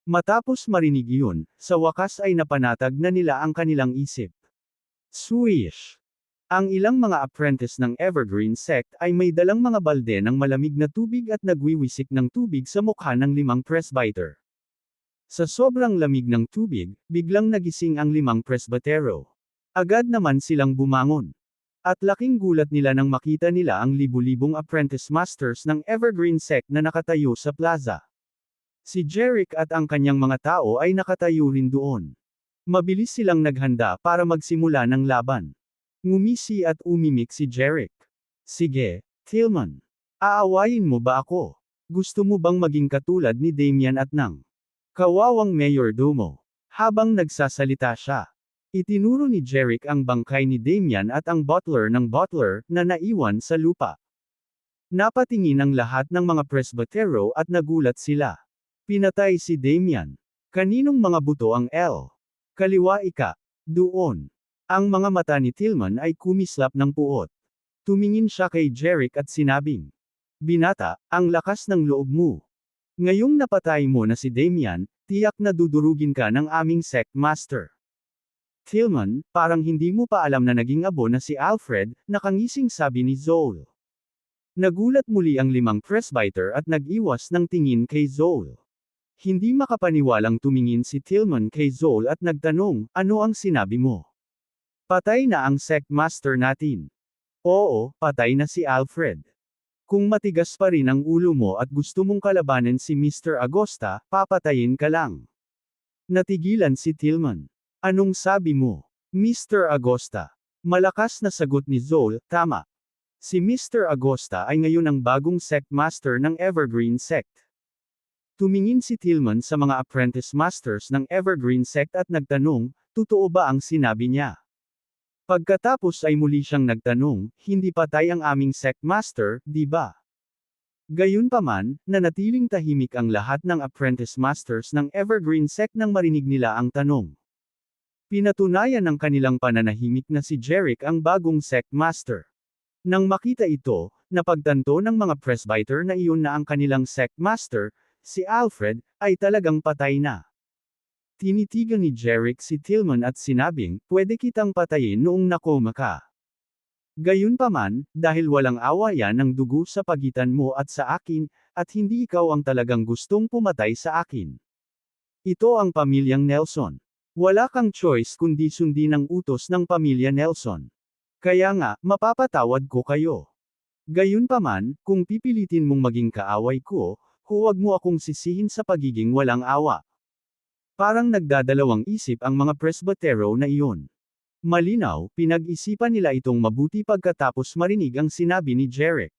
Matapos marinig iyon, sa wakas ay napanatag na nila ang kanilang isip. Swish! Ang ilang mga apprentice ng Evergreen Sect ay may dalang mga balde ng malamig na tubig at nagwiwisik ng tubig sa mukha ng 5 presbyter. Sa sobrang lamig ng tubig, biglang nagising ang 5 presbytero. Agad naman silang bumangon. At laking gulat nila nang makita nila ang libu-libong apprentice masters ng Evergreen Sect na nakatayo sa plaza. Si Jeric at ang kanyang mga tao ay nakatayo rin doon. Mabilis silang naghanda para magsimula ng laban. Ngumisi at umimik si Jeric. "Sige, Tillman. Aawayin mo ba ako? Gusto mo bang maging katulad ni Damian at ng kawawang mayordomo?" Habang nagsasalita siya, itinuro ni Jeric ang bangkay ni Damian at ang butler ng butler na naiwan sa lupa. Napatingin ang lahat ng mga presbytero at nagulat sila. Pinatay si Damian. Kaninong mga buto ang L? Kaliwa ika. Doon. Ang mga mata ni Tillman ay kumislap ng puot. Tumingin siya kay Jeric at sinabing, "Binata, ang lakas ng loob mo. Ngayong napatay mo na si Damian, tiyak na dudurugin ka ng aming sect master." "Tillman, parang hindi mo pa alam na naging abo na si Alfred," nakangising sabi ni Zol. Nagulat muli ang 5 presbyter at nag-iwas ng tingin kay Zol. Hindi makapaniwalang tumingin si Tillman kay Zol at nagtanong, "Ano ang sinabi mo? Patay na ang sect master natin." "Oo, patay na si Alfred. Kung matigas pa rin ang ulo mo at gusto mong kalabanin si Mr. Agosta, papatayin ka lang." Natigilan si Tillman. "Anong sabi mo, Mr. Agosta?" Malakas na sagot ni Zol, "Tama. Si Mr. Agosta ay ngayon ang bagong sect master ng Evergreen Sect." Tumingin si Tillman sa mga apprentice masters ng Evergreen Sect at nagtanong, "Totoo ba ang sinabi niya?" Pagkatapos ay muli siyang nagtanong, "Hindi patay ang aming sect master, di ba?" Gayunpaman, nanatiling tahimik ang lahat ng apprentice masters ng Evergreen Sect nang marinig nila ang tanong. Pinatunayan ng kanilang pananahimik na si Jeric ang bagong sect master. Nang makita ito, napagtanto ng mga presbyter na iyon na ang kanilang sect master, si Alfred, ay talagang patay na. Tinitigan ni Jeric si Tillman at sinabing, "Pwede kitang patayin noong nakoma ka." Gayunpaman, dahil walang awayan ng dugo sa pagitan mo at sa akin, at hindi ikaw ang talagang gustong pumatay sa akin. Ito ang pamilyang Nelson. Wala kang choice kundi sundin ang utos ng pamilya Nelson. Kaya nga, mapapatawad ko kayo. Gayunpaman, kung pipilitin mong maging kaaway ko, huwag mo akong sisihin sa pagiging walang awa. Parang nagdadalawang isip ang mga presbitero na iyon. Malinaw, pinag-isipan nila itong mabuti pagkatapos marinig ang sinabi ni Jerick.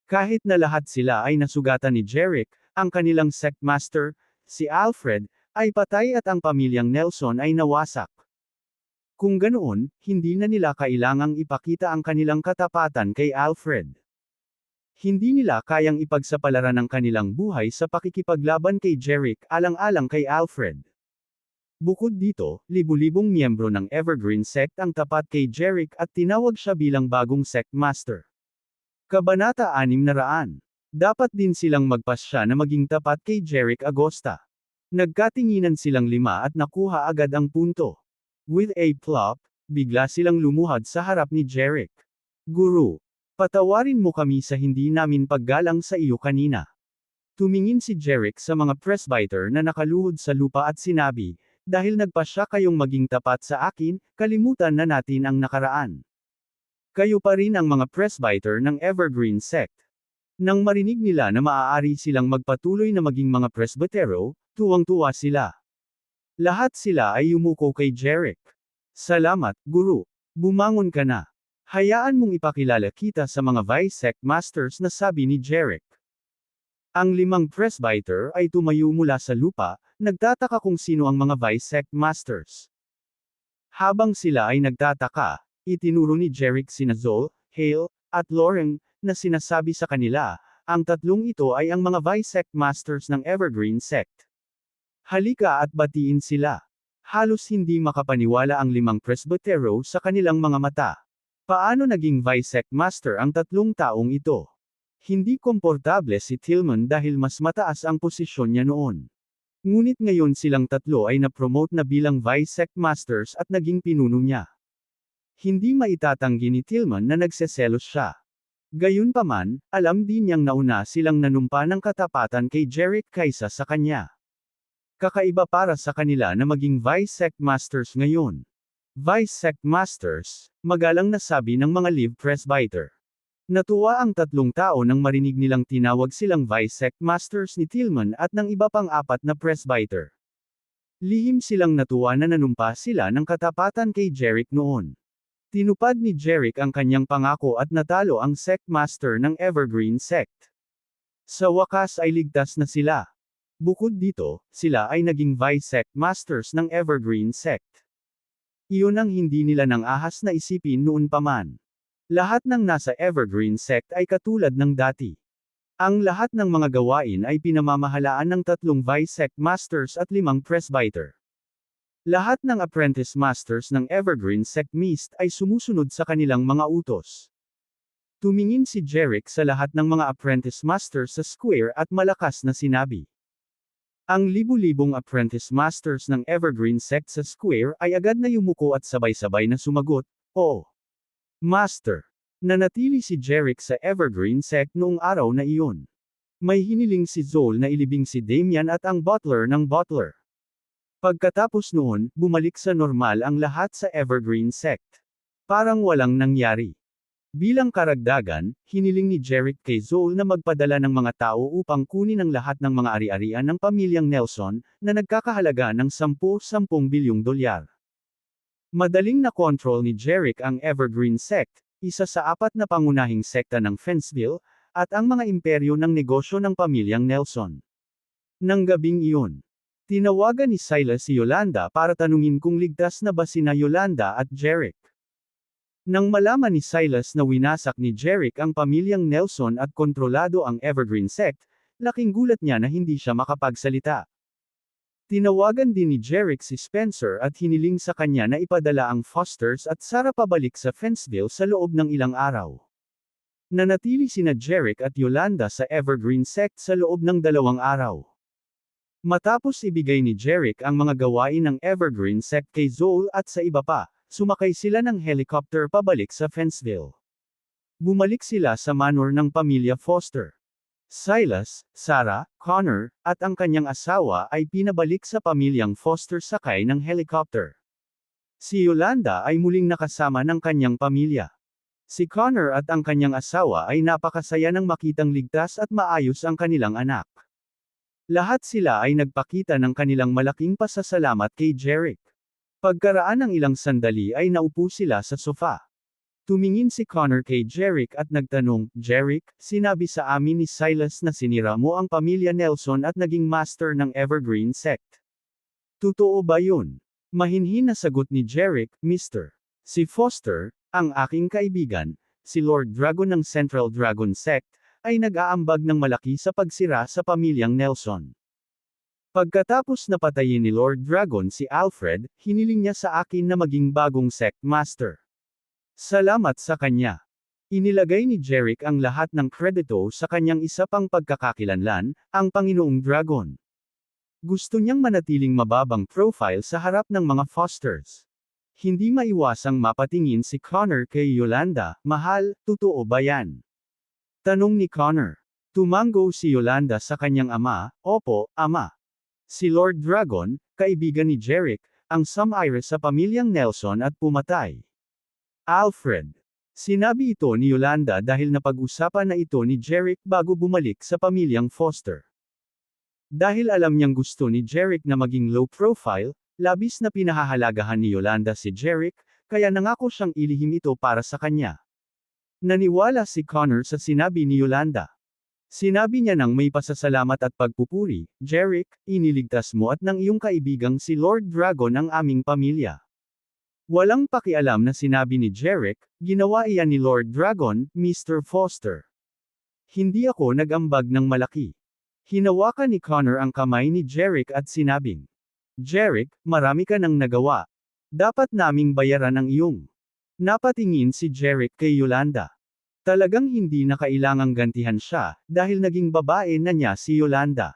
Kahit na lahat sila ay nasugatan ni Jerick, ang kanilang sect master, si Alfred, ay patay at ang pamilyang Nelson ay nawasak. Kung ganoon, hindi na nila kailangang ipakita ang kanilang katapatan kay Alfred. Hindi nila kayang ipagsapalaran ang kanilang buhay sa pakikipaglaban kay Jerick alang-alang kay Alfred. Bukod dito, libu-libong miyembro ng Evergreen Sect ang tapat kay Jerick at tinawag siya bilang bagong sect master. Kabanata 600. Dapat din silang magpasya na maging tapat kay Jerick Agosta. Nagkatinginan silang lima at nakuha agad ang punto. With a plop, bigla silang lumuhad sa harap ni Jerick. Guru, patawarin mo kami sa hindi namin paggalang sa iyo kanina. Tumingin si Jerick sa mga presbyter na nakaluhod sa lupa at sinabi, dahil nagpasya kayong maging tapat sa akin, kalimutan na natin ang nakaraan. Kayo pa rin ang mga presbyter ng Evergreen Sect. Nang marinig nila na maaari silang magpatuloy na maging mga presbytero, tuwang-tuwa sila. Lahat sila ay yumuko kay Jerick. Salamat, Guru. Bumangon ka na. Hayaan mong ipakilala kita sa mga vice sect masters na sabi ni Jerick. Ang limang presbyter ay tumayo mula sa lupa, nagtataka kung sino ang mga vice sect masters. Habang sila ay nagtataka, itinuro ni Jerick sina Zol, Hale, at Lauren, na sinasabi sa kanila, ang tatlong ito ay ang mga vice sect masters ng Evergreen Sect. Halika at batiin sila. Halos hindi makapaniwala ang limang presbytero sa kanilang mga mata. Paano naging vice sect master ang tatlong taong ito? Hindi komportable si Tillman dahil mas mataas ang posisyon niya noon. Ngunit ngayon silang tatlo ay na-promote na bilang vice sect masters at naging pinuno niya. Hindi maitatanggi ni Tillman na nagseselos siya. Gayunpaman, alam din niyang nauna silang nanumpa ng katapatan kay Jerick kaysa sa kanya. Kakaiba para sa kanila na maging vice sect masters ngayon. Vice sect masters, magalang na sabi ng mga live presbyter. Natuwa ang tatlong tao nang marinig nilang tinawag silang vice sect masters ni Tillman at ng iba pang apat na presbyter. Lihim silang natuwa na nanumpa sila ng katapatan kay Jerick noon. Tinupad ni Jerick ang kanyang pangako at natalo ang sect master ng Evergreen Sect. Sa wakas ay ligtas na sila. Bukod dito, sila ay naging vice sect masters ng Evergreen Sect. Iyon ang hindi nila nang ahas na isipin noon pa man. Lahat ng nasa Evergreen Sect ay katulad ng dati. Ang lahat ng mga gawain ay pinamamahalaan ng tatlong vice sect masters at limang presbyter. Lahat ng apprentice masters ng Evergreen Sect Mist ay sumusunod sa kanilang mga utos. Tumingin si Jerick sa lahat ng mga apprentice masters sa square at malakas na sinabi. Ang libu-libong apprentice masters ng Evergreen Sect sa square ay agad na yumuko at sabay-sabay na sumagot, "Oo, Master." Nanatili si Jerick sa Evergreen Sect noong araw na iyon. May hiniling si Zol na ilibing si Damian at ang butler ng butler. Pagkatapos noon, bumalik sa normal ang lahat sa Evergreen Sect. Parang walang nangyari. Bilang karagdagan, hiniling ni Jerick kay Zol na magpadala ng mga tao upang kunin ang lahat ng mga ari-arian ng pamilyang Nelson, na nagkakahalaga ng 10 bilyong dolyar. Madaling na-control ni Jerick ang Evergreen Sect, isa sa apat na pangunahing sekta ng Fenceville, at ang mga imperyo ng negosyo ng pamilyang Nelson. Nang gabing iyon, tinawagan ni Silas si Yolanda para tanungin kung ligtas na ba sina Yolanda at Jerick. Nang malaman ni Silas na winasak ni Jerick ang pamilyang Nelson at kontrolado ang Evergreen Sect, laking gulat niya na hindi siya makapagsalita. Tinawagan din ni Jerick si Spencer at hiniling sa kanya na ipadala ang Fosters at Sarah pabalik sa Fenceville sa loob ng ilang araw. Nanatili sina Jerick at Yolanda sa Evergreen Sect sa loob ng 2 araw. Matapos ibigay ni Jerick ang mga gawain ng Evergreen Sect kay Zol at sa iba pa, Sumakay sila ng helicopter pabalik sa Fenceville. Bumalik sila sa manor ng pamilya Foster. Silas, Sarah, Connor, at ang kanyang asawa ay pinabalik sa pamilyang Foster sakay ng helicopter. Si Yolanda ay muling nakasama ng kanyang pamilya. Si Connor at ang kanyang asawa ay napakasaya nang makitang ligtas at maayos ang kanilang anak. Lahat sila ay nagpakita ng kanilang malaking pasasalamat kay Jerick. Pagkaraan ng ilang sandali ay naupo sila sa sofa. Tumingin si Connor kay Jerick at nagtanong, "Jerick, sinabi sa amin ni Silas na sinira mo ang pamilya Nelson at naging master ng Evergreen Sect. Totoo ba yun?" Mahinhin na sagot ni Jerick, "Mr. Si Foster, ang aking kaibigan, si Lord Dragon ng Central Dragon Sect, ay nag-aambag ng malaki sa pagsira sa pamilyang Nelson. Pagkatapos na patayin ni Lord Dragon si Alfred, hiniling niya sa akin na maging bagong sect master. Salamat sa kanya." Inilagay ni Jerick ang lahat ng kredito sa kanyang isa pang pagkakakilanlan, ang Panginoong Dragon. Gusto niyang manatiling mababang profile sa harap ng mga Fosters. Hindi maiwasang mapatingin si Connor kay Yolanda, "Mahal, totoo ba yan?" Tanong ni Connor. Tumango si Yolanda sa kanyang ama, "Opo, ama." Si Lord Dragon, kaibigan ni Jerick, ang sumire sa pamilyang Nelson at pumatay. Alfred. Sinabi ito ni Yolanda dahil napag-usapan na ito ni Jerick bago bumalik sa pamilyang Foster. Dahil alam niyang gusto ni Jerick na maging low profile, labis na pinahahalagahan ni Yolanda si Jerick, kaya nangako siyang ilihim ito para sa kanya. Naniwala si Connor sa sinabi ni Yolanda. Sinabi niya ng may pasasalamat at pagpupuri, "Jerick, iniligtas mo at ng iyong kaibigang si Lord Dragon ang aming pamilya." Walang pakialam na sinabi ni Jerick, "Ginawa iyan ni Lord Dragon, Mr. Foster. Hindi ako nag-ambag ng malaki." Hinawakan ni Connor ang kamay ni Jerick at sinabing, "Jerick, marami ka nang nagawa. Dapat naming bayaran ang iyong." Napatingin si Jerick kay Yolanda. Talagang hindi na kailangang gantihan siya, dahil naging babae na niya si Yolanda.